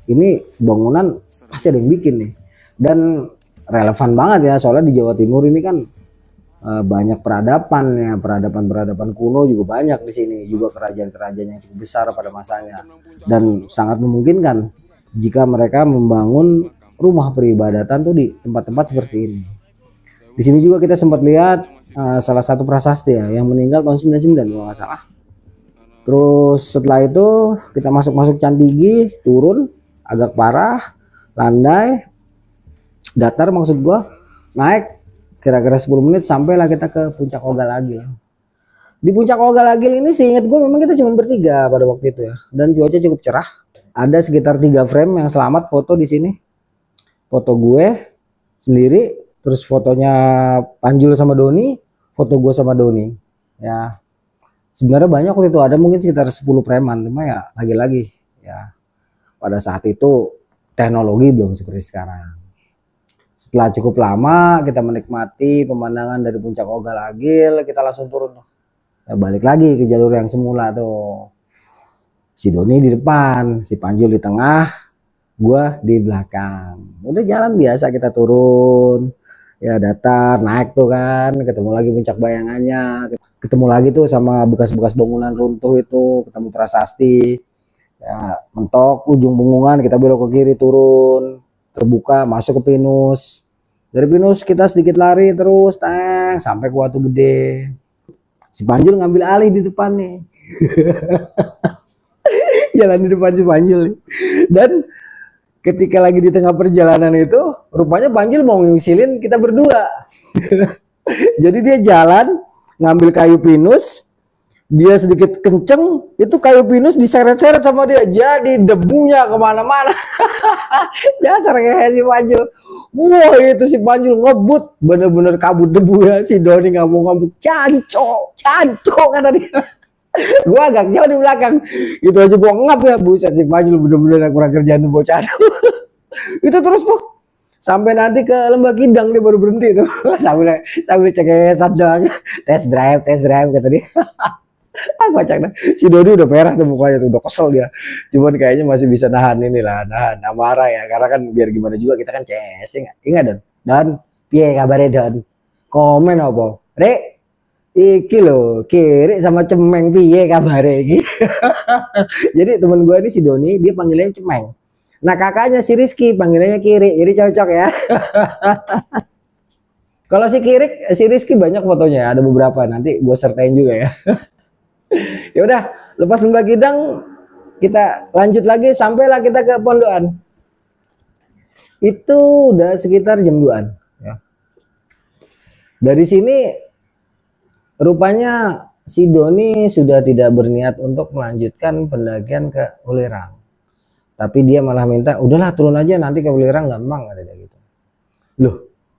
S2: ini bangunan pasti ada yang bikin nih, dan relevan banget ya soalnya di Jawa Timur ini kan banyak peradaban ya, peradaban kuno juga banyak di sini, juga kerajaan-kerajaan yang cukup besar pada masanya, dan sangat memungkinkan jika mereka membangun rumah peribadatan tuh di tempat-tempat seperti ini. Di sini juga kita sempat lihat salah satu prasasti ya yang meninggal tahun 99 kalau nggak salah. Terus setelah itu kita masuk Cantigi, turun agak parah, landai, datar maksud gua, naik kira-kira 10 menit sampailah kita ke Puncak Ogal Agil. Di Puncak Ogal Agil ini seingat gue memang kita cuma bertiga pada waktu itu ya, dan cuaca cukup cerah. Ada sekitar 3 frame yang selamat foto di sini. Foto gue sendiri, terus fotonya Panjul sama Doni, foto gue sama Doni. Ya, sebenarnya banyak waktu itu, ada mungkin sekitar 10 preman, cuma ya lagi-lagi ya pada saat itu teknologi belum seperti sekarang. Setelah cukup lama kita menikmati pemandangan dari Puncak Ogal Agil, kita langsung turun. Ya, balik lagi ke jalur yang semula tuh. Si Doni di depan, si Panjul di tengah, gua di belakang. Udah jalan biasa kita turun. Ya datar, naik tuh kan, ketemu lagi puncak bayangannya. Ketemu lagi tuh sama bekas-bekas bangunan runtuh itu, ketemu prasasti. Ya, mentok ujung punggungan, kita belok ke kiri turun, terbuka masuk ke pinus. Dari pinus kita sedikit lari terus sampai ke Watu Gede. Si Panjul ngambil alih di depan nih. Jalan di depan si Panjul. Dan ketika lagi di tengah perjalanan itu, rupanya Panjul mau ngusilin kita berdua. Jadi dia jalan ngambil kayu pinus, dia sedikit kenceng, itu kayu pinus diseret-seret sama dia, jadi debunya kemana-mana. Dasar kayak si Panjul. Wah itu si Panjul ngebut, bener-bener kabut debu ya. Si Doni nggak mau ngebut, canco kata dia. Gue agak jauh di belakang, itu aja gue ngap ya, buset si Panjul bener-bener kurang kerjaan tuh bocah. Itu terus tuh sampai nanti ke Lembah Kidang dia baru berhenti tuh. sambil cekesan doang, tes drive kata dia. Kocak dah. Si Dodi udah merah tuh mukanya tuh, udah kesel dia. Cuman kayaknya masih bisa nahan amarah ya, karena kan biar gimana juga kita kan CS ya, ingat Don piye kabare Don, komen apa Rek iki lho kiri sama Cemeng piye kabare iki. Jadi temen gue ini si Doni dia panggilnya Cemeng, nah kakaknya si Rizky panggilannya Kiri, jadi cocok ya. Kalau si Rizky banyak fotonya, ada beberapa nanti gue sertain juga ya. Ya udah, lepas Lembah Kidang kita lanjut lagi, sampailah kita ke Pondokan. Itu udah sekitar jam 2-an ya. Dari sini rupanya si Doni sudah tidak berniat untuk melanjutkan pendakian ke Ulirang. Tapi dia malah minta, udahlah turun aja nanti ke Ulirang gampang, ada gitu. Loh,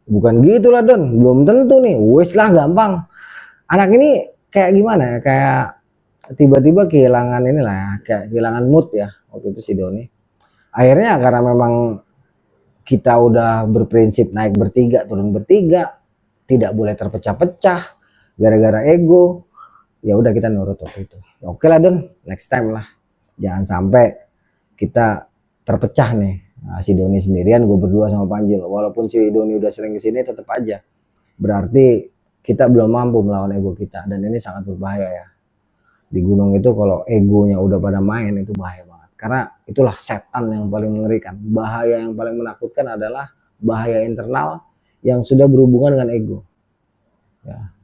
S2: bukan gitu lah Don, belum tentu nih. Wes lah gampang. Anak ini kayak gimana ya? Kayak tiba-tiba kehilangan inilah ya, kayak kehilangan mood ya waktu itu si Doni. Akhirnya karena memang kita udah berprinsip naik bertiga, turun bertiga, tidak boleh terpecah-pecah gara-gara ego. Ya udah kita nurut waktu itu. Oke lah Don, next time lah. Jangan sampai kita terpecah nih. Nah, si Doni sendirian, gue berdua sama Panjil. Walaupun si Doni udah sering kesini, tetap aja. Berarti kita belum mampu melawan ego kita. Dan ini sangat berbahaya ya. Di gunung itu kalau egonya udah pada main, itu bahaya banget. Karena itulah setan yang paling mengerikan. Bahaya yang paling menakutkan adalah bahaya internal yang sudah berhubungan dengan ego. Ya.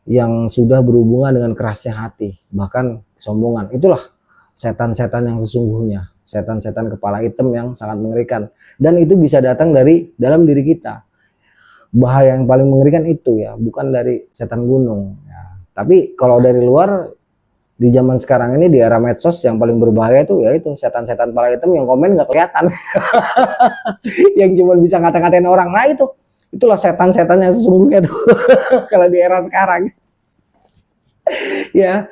S2: Yang sudah berhubungan dengan kerasnya hati, bahkan kesombongan. Itulah setan-setan yang sesungguhnya, setan-setan kepala hitam yang sangat mengerikan. Dan itu bisa datang dari dalam diri kita. Bahaya yang paling mengerikan itu ya, bukan dari setan gunung ya. Tapi kalau dari luar, di zaman sekarang ini di era medsos yang paling berbahaya itu ya itu setan-setan kepala hitam yang komen nggak kelihatan. Yang cuma bisa ngata-ngatain orang. Nah itulah setan-setan yang sesungguhnya tuh. Kalau di era sekarang ya,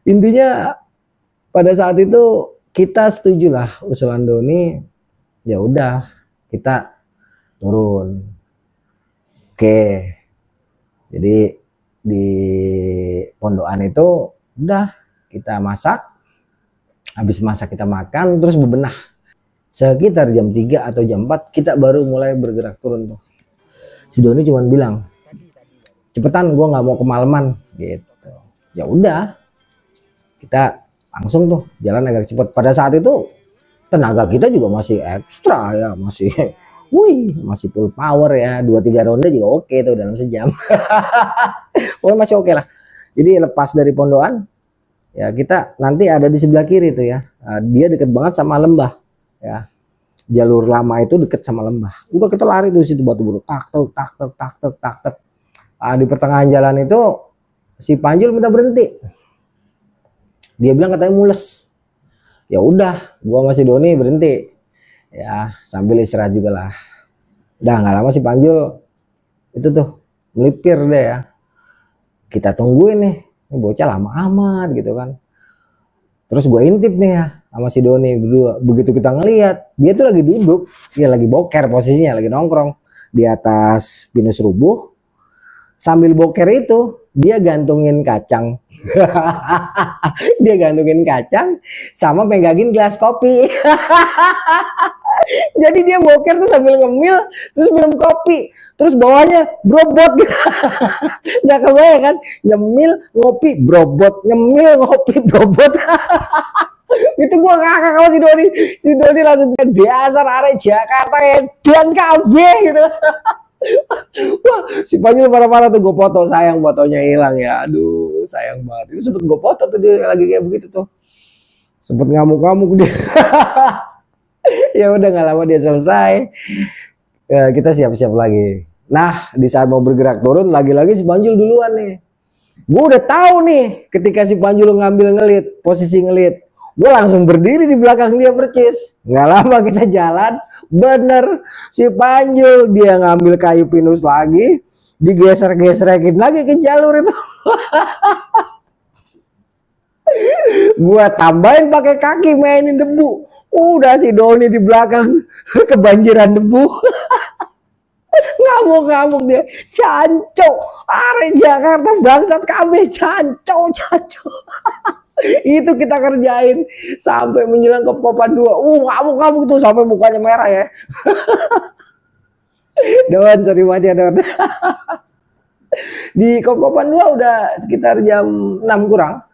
S2: intinya pada saat itu kita setujulah usulan Doni. Ya udah kita turun. Oke, jadi di pondokan itu udah kita masak, habis masak kita makan, terus bebenah. Sekitar jam 3 atau jam 4 kita baru mulai bergerak turun tuh. Si Doni cuma bilang, cepetan gue nggak mau kemalaman gitu. Ya udah, kita langsung tuh jalan agak cepet. Pada saat itu tenaga kita juga masih ekstra ya, masih masih full power ya. 2-3 ronde juga oke tuh dalam sejam. Pokoknya masih oke lah. Jadi lepas dari pondokan ya, kita nanti ada di sebelah kiri tuh ya. Nah, dia deket banget sama lembah ya. Jalur lama itu deket sama lembah. Udah kita lari tuh situ batu-batu, tak tak. Nah, di pertengahan jalan itu si Panjul minta berhenti. Dia bilang katanya mules. Ya udah, gua masih Doni berhenti. Ya, sambil istirahat juga lah. Udah nggak lama si Panjul itu tuh melipir deh ya. Kita tungguin nih, ini bocah lama amat gitu kan. Terus gue intip nih ya sama si Doni berdua. Begitu kita ngelihat, dia tuh lagi duduk, dia lagi boker posisinya, lagi nongkrong di atas pinus rubuh. Sambil boker itu dia gantungin kacang. Dia gantungin kacang sama pegangin gelas kopi. Jadi dia boker tuh sambil ngemil, terus minum kopi, terus bawahnya brobot. Nggak kebayang kan, nyemil ngopi brobot, nyemil ngopi brobot. Itu gua ngakak sama si Doni langsung dasar arek Jakarta dan KB gitu. Wah, si Panjul parah-parah tuh, gue foto, sayang fotonya hilang ya. Aduh, sayang banget. Itu sempet gue foto tuh dia lagi kayak begitu tuh. Sempet ngamuk-ngamuk dia. Ya udah nggak lama dia selesai. Ya, kita siap-siap lagi. Nah, di saat mau bergerak turun, lagi-lagi si Panjul duluan nih. Gue udah tahu nih, ketika si Panjul ngambil ngelit, posisi ngelit, gue langsung berdiri di belakang dia percis. Nggak lama kita jalan, bener si Panjul dia ngambil kayu pinus lagi, digeser-geserekin lagi ke jalur itu. Gua tambahin pakai kaki mainin debu. Udah si Doni di belakang kebanjiran debu. Ngamuk-ngamuk dia, cancok, arek Jakarta bangsat kami, cancok. Itu kita kerjain sampai menjelang ke Kopapan 2. Ngamuk-ngamuk tuh sampai mukanya merah ya. Don, sorry banget ya Don. Di Kopapan 2 udah sekitar jam 6 kurang.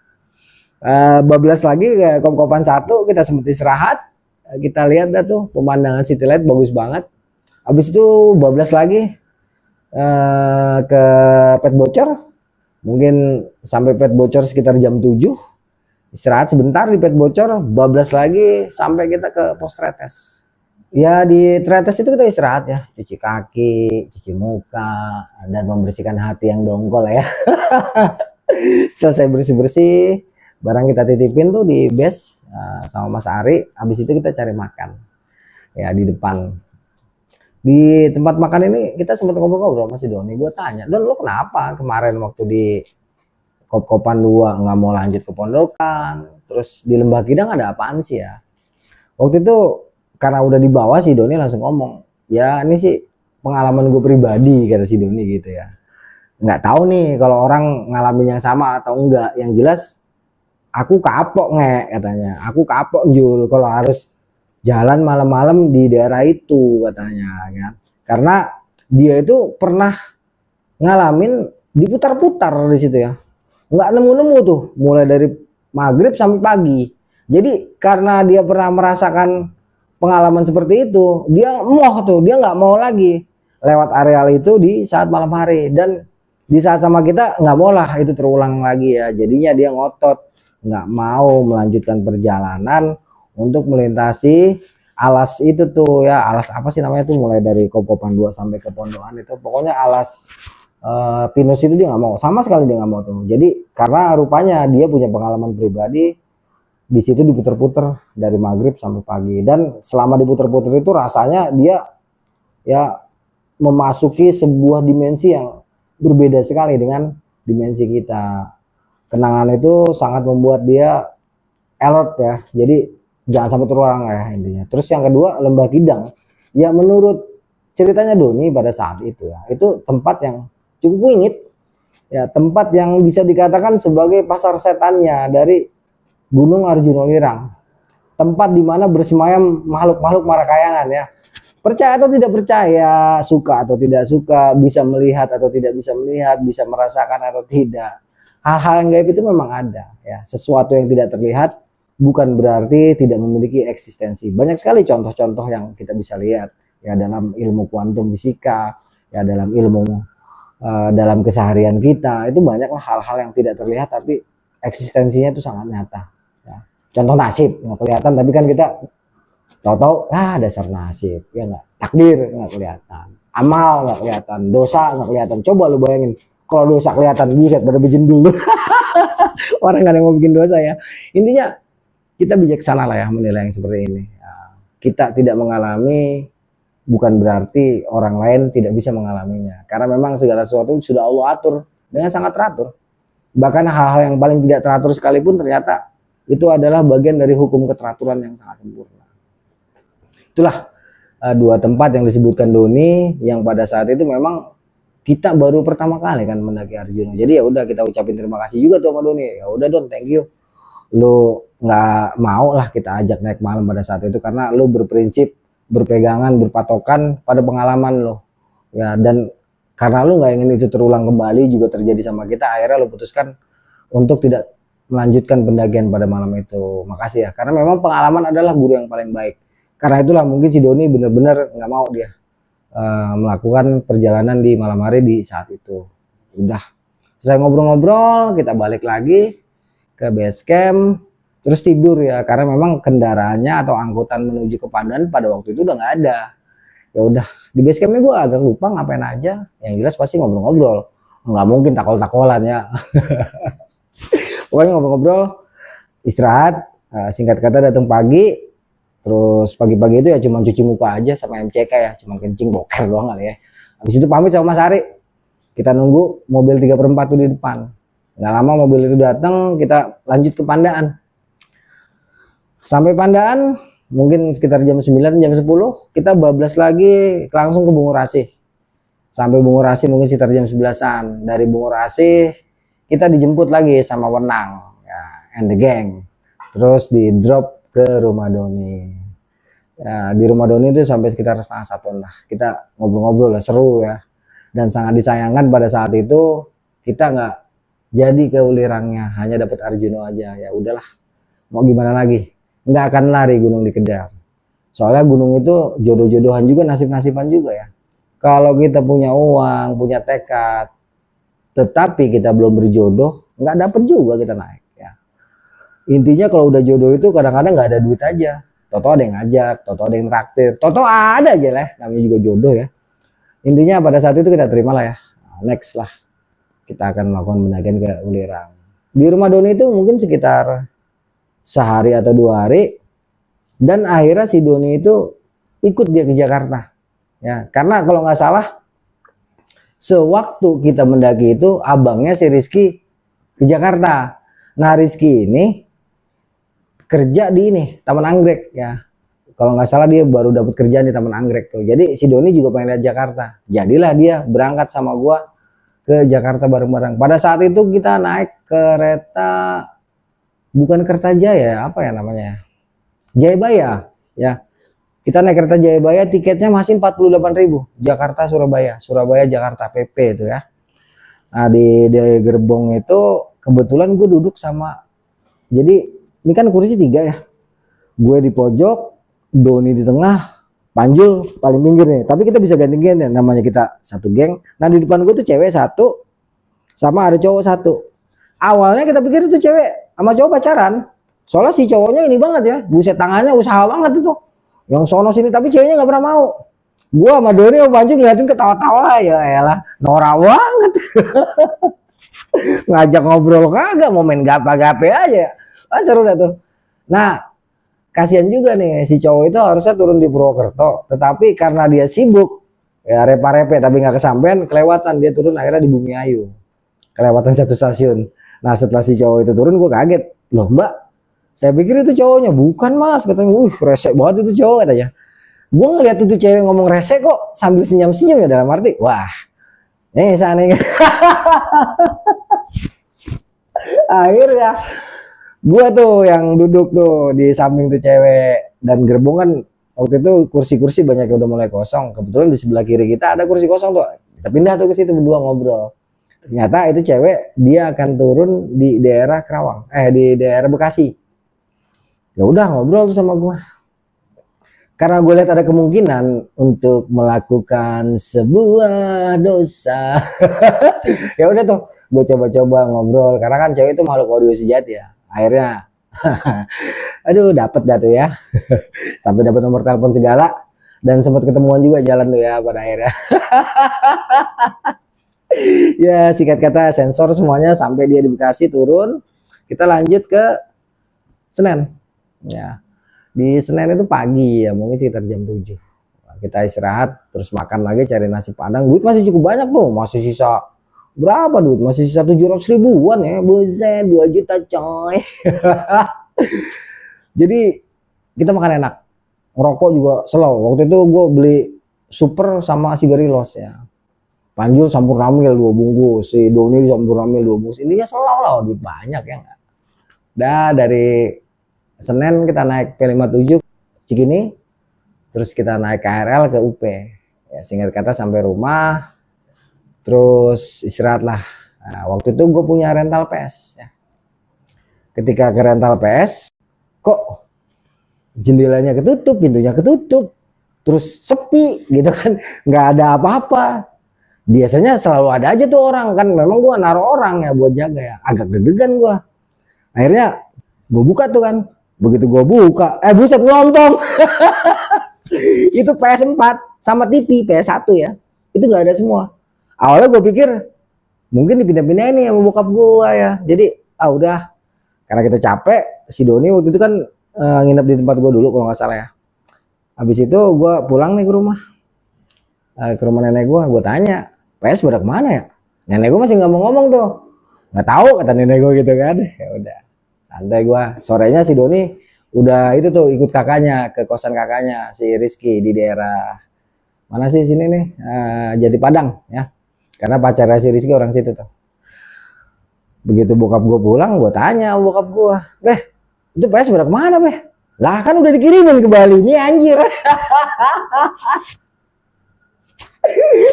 S2: Bablas lagi ke Kopapan 1, kita sempat istirahat. Kita lihat dah tuh pemandangan City Light bagus banget. Habis itu bablas lagi ke Pet Bocor. Mungkin sampai Pet Bocor sekitar jam 7. Istirahat sebentar di Pet Bocor, bablas lagi sampai kita ke Pos Tretes. Ya di tretes itu kita istirahat ya, cuci kaki, cuci muka, dan membersihkan hati yang dongkol ya. Selesai bersih-bersih, barang kita titipin tuh di base sama Mas Ari. Habis itu kita cari makan ya di depan. Di tempat makan ini kita sempat ngobrol-ngobrol sama si Doni. Gue tanya, Don lo kenapa kemarin waktu di Kop-Kopan 2 nggak mau lanjut ke Pondokan? Terus di Lembah Kidang ada apaan sih ya? Waktu itu karena udah dibawa si Doni langsung ngomong, ya ini sih pengalaman gue pribadi, kata si Doni gitu ya. Nggak tahu nih kalau orang ngalamin yang sama atau enggak. Yang jelas aku kapok katanya. Aku kapok Jul kalau harus jalan malam-malam di daerah itu katanya ya. Karena dia itu pernah ngalamin diputar-putar di situ ya. Nggak nemu-nemu tuh mulai dari maghrib sampai pagi. Jadi karena dia pernah merasakan pengalaman seperti itu, dia dia nggak mau lagi lewat areal itu di saat malam hari. Dan di saat sama kita nggak mau lah itu terulang lagi ya. Jadinya dia ngotot nggak mau melanjutkan perjalanan untuk melintasi alas itu tuh ya. Alas apa sih namanya tuh, mulai dari Kop-Kopan 2 sampai ke Pondokan itu, pokoknya alas pinus itu dia nggak mau, sama sekali dia nggak mau tuh. Jadi karena rupanya dia punya pengalaman pribadi di situ diputer-puter dari maghrib sampai pagi. Dan selama diputer-puter itu rasanya dia ya memasuki sebuah dimensi yang berbeda sekali dengan dimensi kita. Kenangan itu sangat membuat dia alert ya. Jadi jangan sampai terulang ya intinya. Terus yang kedua, Lembah Kidang. Ya menurut ceritanya Doni pada saat itu ya, itu tempat yang cukup wingit. Ya, tempat yang bisa dikatakan sebagai pasar setannya dari Gunung Arjuna Lirang. Tempat di mana bersemayam makhluk-makhluk marakayangan ya. Percaya atau tidak percaya, suka atau tidak suka, bisa melihat atau tidak bisa melihat, bisa merasakan atau tidak. Hal-hal yang gaib itu memang ada ya. Sesuatu yang tidak terlihat bukan berarti tidak memiliki eksistensi. Banyak sekali contoh-contoh yang kita bisa lihat ya dalam ilmu kuantum fisika, ya dalam ilmu dalam keseharian kita. Itu banyaklah hal-hal yang tidak terlihat tapi eksistensinya itu sangat nyata ya. Contoh nasib nggak kelihatan tapi kan kita tahu-tahu dasar nasib ya nggak, takdir nggak kelihatan, amal nggak kelihatan, dosa nggak kelihatan. Coba lu bayangin kalau dosa kelihatan, buset pada bikin dulu. Orang nggak ada yang mau bikin dosa ya. Intinya kita bijaksana lah ya menilai yang seperti ini ya. Kita tidak mengalami bukan berarti orang lain tidak bisa mengalaminya, karena memang segala sesuatu sudah Allah atur dengan sangat teratur. Bahkan hal-hal yang paling tidak teratur sekalipun ternyata itu adalah bagian dari hukum keteraturan yang sangat sempurna. Itulah dua tempat yang disebutkan Doni yang pada saat itu memang kita baru pertama kali kan mendaki Arjuna. Jadi ya udah kita ucapin terima kasih juga tuh sama Doni. Ya udah Don, thank you. Lu nggak mau lah kita ajak naik malam pada saat itu karena lu berprinsip, berpegangan, berpatokan pada pengalaman lo. Ya, dan karena lu nggak ingin itu terulang kembali juga terjadi sama kita, akhirnya lu putuskan untuk tidak melanjutkan pendakian pada malam itu. Makasih ya, karena memang pengalaman adalah guru yang paling baik. Karena itulah mungkin si Doni benar-benar nggak mau dia melakukan perjalanan di malam hari di saat itu. Udah selesai ngobrol-ngobrol, kita balik lagi ke base camp, terus tidur ya, karena memang kendaraannya atau angkutan menuju ke Padan pada waktu itu udah nggak ada. Ya udah di base camp ini gue agak lupa ngapain aja, yang jelas pasti ngobrol-ngobrol, nggak mungkin takol-takolan ya. Pokoknya ngobrol-ngobrol, istirahat, singkat kata datang pagi. Terus pagi-pagi itu ya cuma cuci muka aja sama MCK ya, cuma kencing boker doang kali ya. Habis itu pamit sama Mas Ari. Kita nunggu mobil 3/4 tuh di depan. Nggak lama mobil itu datang, kita lanjut ke Pandaan. Sampai Pandaan mungkin sekitar jam 9, jam 10, kita bablas lagi langsung ke Bungurasih. Sampai Bungurasih mungkin sekitar jam 11-an. Dari Bungurasih kita dijemput lagi sama Wenang ya, and the gang. Terus di drop ke rumah Doni. Ya, di rumah Doni itu sampai sekitar 12:30 lah. Kita ngobrol-ngobrol lah, seru ya. Dan sangat disayangkan pada saat itu kita nggak jadi ke Ulirangnya, hanya dapat Arjuna aja. Ya udahlah, mau gimana lagi? Nggak akan lari gunung dikejar. Soalnya gunung itu jodoh-jodohan juga, nasib-nasiban juga ya. Kalau kita punya uang, punya tekad, tetapi kita belum berjodoh, nggak dapet juga kita naik. Intinya kalau udah jodoh itu kadang-kadang nggak ada duit aja, Toto ada yang ngajak, Toto ada yang traktir, Toto ada aja lah, namanya juga jodoh ya. Intinya pada saat itu kita terima lah ya. Next lah, kita akan melakukan pendakian ke Ulirang. Di rumah Doni itu mungkin sekitar sehari atau 2 hari, dan akhirnya si Doni itu ikut dia ke Jakarta ya, karena kalau nggak salah sewaktu kita mendaki itu abangnya si Rizky ke Jakarta. Nah Rizky ini kerja di ini Taman Anggrek ya, kalau nggak salah dia baru dapat kerjaan di Taman Anggrek tuh. Jadi si Doni juga pengen lihat Jakarta, jadilah dia berangkat sama gua ke Jakarta bareng-bareng. Pada saat itu kita naik kereta, bukan Kertajaya, apa ya namanya, Jayabaya ya. Kita naik kereta Jayabaya, tiketnya masih 48.000, Jakarta Surabaya, Surabaya Jakarta PP itu ya. Nah di gerbong itu kebetulan gue duduk sama, jadi ini kan kursi 3 ya, gue di pojok, Doni di tengah, Panjul paling pinggir nih. Tapi kita bisa ganti geng ya, namanya kita satu geng. Nah di depan gue tuh cewek 1 sama ada cowok 1. Awalnya kita pikir itu cewek sama cowok pacaran, soalnya si cowoknya ini banget ya, buset tangannya usaha banget itu, yang sono sini, tapi ceweknya nggak pernah mau. Gua sama Doni sama Panjul ngeliatin ketawa-tawa, ya elah norak banget. Ngajak ngobrol kagak, mau main gape-gape aja. Seru dah tuh. Nah kasihan juga nih si cowok itu harusnya turun di Purwokerto, tetapi karena dia sibuk ya repa-repe tapi nggak kesampean, kelewatan dia turun akhirnya di Bumiayu, kelewatan 1 stasiun. Nah setelah si cowok itu turun gue kaget, loh mbak, saya pikir itu cowoknya. Bukan mas, katanya. Resek banget itu cowok katanya. Gue ngeliat itu cewek ngomong resek kok sambil senyum-senyum ya, dalam arti wah nih sana. Akhirnya gue tuh yang duduk tuh di samping tuh cewek, dan gerbong kan waktu itu kursi-kursi banyak yang udah mulai kosong. Kebetulan di sebelah kiri kita ada kursi kosong tuh, kita pindah tuh ke situ berdua ngobrol. Ternyata itu cewek dia akan turun di daerah Kerawang, di daerah Bekasi. Ya udah ngobrol tuh sama gue, karena gue lihat ada kemungkinan untuk melakukan sebuah dosa. Ya udah tuh gue coba-coba ngobrol, karena kan cewek itu makhluk audio sejati ya. Akhirnya aduh dapet dah tuh ya. Sampai dapat nomor telepon segala, dan sempat ketemuan juga jalan tuh ya pada akhirnya. Ya singkat kata sensor semuanya sampai dia di Bekasi, turun kita lanjut ke Senen ya. Di Senen itu pagi ya, mungkin sekitar jam 7 kita istirahat, terus makan lagi, cari nasi padang. Duit masih cukup banyak tuh, masih sisa berapa duit, masih sisa 700 ribuan ya, buset 2 juta coy. Jadi kita makan enak, ngerokok juga slow. Waktu itu gue beli super sama Sigarilos ya. Panjul campur ramil 2 bungkus, si Doni campur ramil 2 bungkus. Intinya slow lah, duit banyak ya enggak. Dah dari Senen kita naik P57 Cikini, terus kita naik KRL ke UP ya, singkat kata sampai rumah, terus istirahat lah. Nah, waktu itu gue punya rental PS ya. Ketika ke rental PS, kok jendelanya ketutup, pintunya ketutup, terus sepi gitu kan, nggak ada apa-apa. Biasanya selalu ada aja tuh orang kan, memang gue naruh orang ya buat jaga ya, agak deg-degan gue. Akhirnya gue buka tuh kan, begitu gue buka, buset ngelontong. Itu PS4 sama TV PS1 ya, itu nggak ada semua. Awalnya gue pikir mungkin dipindah-pindah ini sama bokap gue ya. Jadi udah, karena kita capek, si Doni waktu itu kan nginep di tempat gue dulu kalau nggak salah ya. Habis itu gue pulang nih ke rumah, nenek gue tanya, PS pada kemana ya? Nenek gue masih nggak mau ngomong tuh, nggak tahu kata nenek gue gitu kan. Ya udah, santai gue. Sorenya si Doni udah itu tuh ikut kakaknya ke kosan kakaknya si Rizky di daerah mana sih sini nih, Jati Padang ya, karena pacarnya si Rizky orang situ tuh. Begitu bokap gue pulang, gue tanya bokap gue, beh itu PS pada kemana beh? Lah kan udah dikirimin ke Bali nih anjir.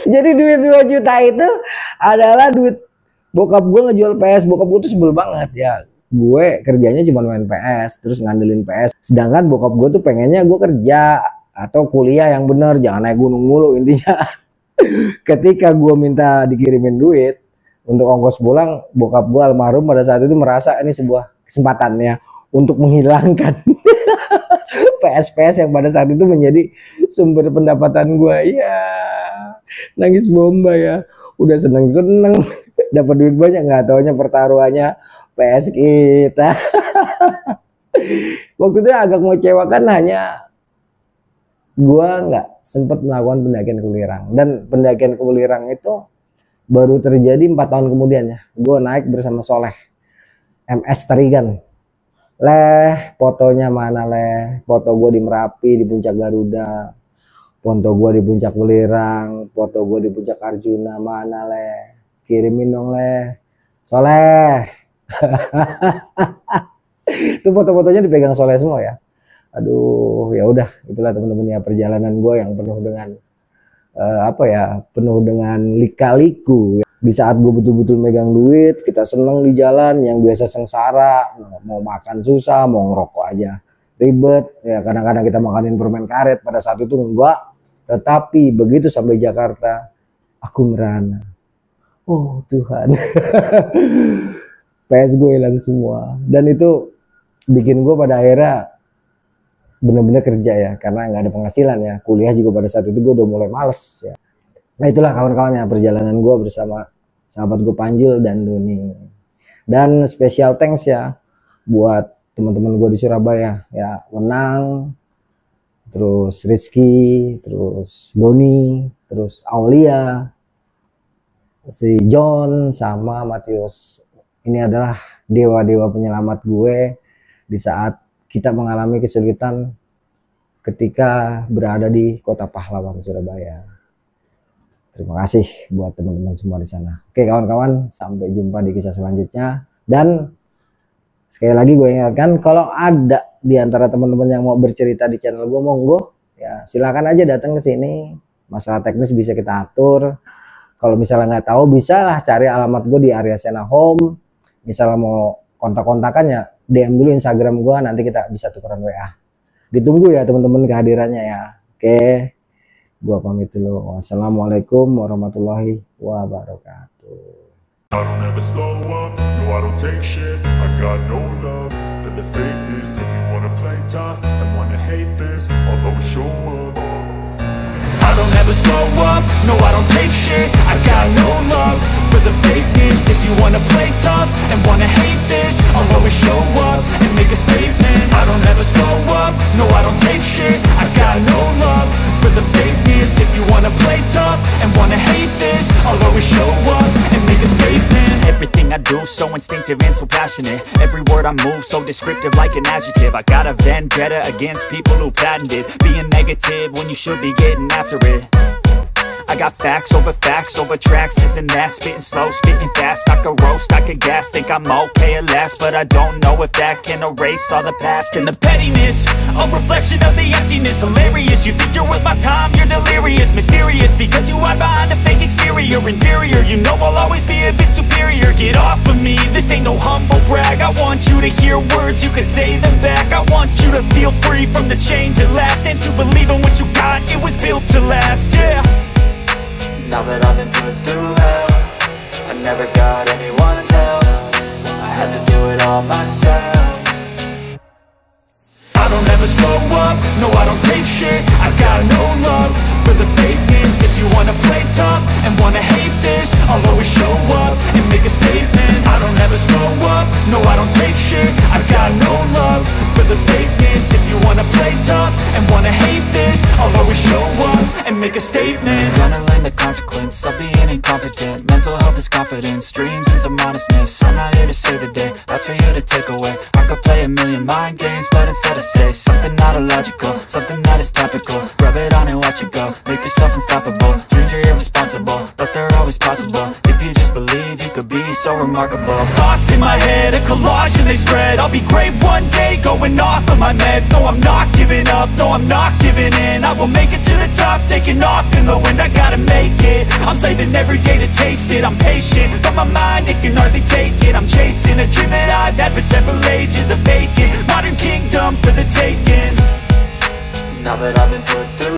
S2: Jadi duit 2 juta itu adalah duit bokap gue ngejual PS. Bokap gue tuh sebel banget ya, gue kerjanya cuma main PS terus ngandelin PS, sedangkan bokap gue tuh pengennya gue kerja atau kuliah yang bener, jangan naik gunung mulu intinya. Ketika gue minta dikirimin duit untuk ongkos pulang, bokap gue almarhum pada saat itu merasa ini sebuah kesempatan ya untuk menghilangkan PS yang pada saat itu menjadi sumber pendapatan gue. Ya, nangis bomba ya. Udah seneng-seneng dapat duit banyak, nggak taunya pertaruhannya PS kita. Waktu itu agak mengecewakan, hanya gua nggak sempat melakukan pendakian ke Welirang, dan pendakian ke Welirang itu baru terjadi 4 tahun kemudian ya. Gua naik bersama Soleh MS Terigan. Leh, fotonya mana leh? Foto gua di Merapi, di puncak Garuda, foto gua di puncak Welirang, foto gua di puncak Arjuna, mana leh? Kirimin dong leh, Soleh. Itu foto-fotonya dipegang Soleh semua ya. Aduh, ya udah, itulah teman-teman ya, perjalanan gue yang penuh dengan penuh dengan lika-liku. Di saat gue betul-betul megang duit, kita seneng di jalan, yang biasa sengsara, mau makan susah, mau ngerokok aja ribet. Ya kadang-kadang kita makanin permen karet, pada saat itu enggak. Tetapi begitu sampai Jakarta, aku merana. Oh Tuhan, PS gue hilang semua, dan itu bikin gue pada akhirnya bener-bener kerja ya, karena nggak ada penghasilan ya. Kuliah juga pada saat itu gue udah mulai males ya. Nah itulah kawan-kawan ya, perjalanan gue bersama sahabat gue Panjil dan Doni. Dan special thanks ya buat teman-teman gue di Surabaya ya, Wenang, terus Rizky, terus Doni, terus Aulia, si John, sama Matius. Ini adalah dewa-dewa penyelamat gue di saat kita mengalami kesulitan ketika berada di Kota Pahlawan, Surabaya. Terima kasih buat teman-teman semua di sana. Oke kawan-kawan, sampai jumpa di kisah selanjutnya. Dan sekali lagi gue ingatkan, kalau ada di antara teman-teman yang mau bercerita di channel gue, monggo ya, silakan aja datang ke sini. Masalah teknis bisa kita atur. Kalau misalnya nggak tahu, bisa lah cari alamat gue di Arya Sena Home. Misalnya mau kontak-kontakan ya, DM dulu Instagram gue, nanti kita bisa tukeran WA. Ditunggu ya teman-teman kehadirannya ya. Oke, gue pamit dulu. Wassalamualaikum warahmatullahi wabarakatuh.
S1: I don't ever slow up, no I don't take shit. I got no love for the fakeness. If you wanna play tough and wanna hate this, I'll always show up. I don't ever slow up, no I don't take shit. I got no love for the fakeness. If you wanna play tough and wanna hate this, I'll always show up and make a statement. I don't ever slow up, no I don't take shit. I got no love for the fakeness. If you wanna play tough and wanna hate this, I'll always show up and make a statement. Everything I do so instinctive and so passionate. Every word I move so descriptive like an adjective. I got a vendetta against people who patented being negative when you should be getting after it. I got facts over tracks, this and that. Spitting slow, spitting fast, I could roast, I could gas. Think I'm okay at last, but I don't know if that can erase all the past. And the pettiness, a reflection of the emptiness. Hilarious, you think you're worth my time, you're delirious. Mysterious, because you hide behind a fake exterior. Inferior, you know I'll always be a bit superior. Get off of me, this ain't no humble brag. I want you to hear words, you can say them back. I want you to feel free from the chains at last, and to believe in what you got, it was built to last, yeah. Now that I've been put through hell, I never got anyone's help. I had to do it all myself. I don't ever slow up, no I don't take shit. I got no love for the fakeness. If you wanna play tough and wanna hate this, I'll always show up and make a statement. I don't ever slow up, no I don't take shit. I got no love for the fakeness. If you wanna play tough and wanna hate this, I'll always show up and make a statement. Gonna learn the consequence of being incompetent. Mental health is confidence, dreams and some honestness. I'm not here to save the day, that's for you to take away. I could play a million mind games, but instead I say something not illogical, something that is topical. Rub it on and watch it go, make yourself unstoppable. Dreams are irresponsible, but they're always possible. If you just believe, you could be so remarkable. Thoughts in my head, a collage and they spread. I'll be great one day, going off of my meds. No, I'm not giving up, no, I'm not giving in. I will make it to the top, taking off in the wind. I gotta make it, I'm saving every day to taste it. I'm patient, but my mind, it can hardly take it. I'm chasing a dream that I've had for several ages. A vacant, modern kingdom for the taking. Now that I've been put through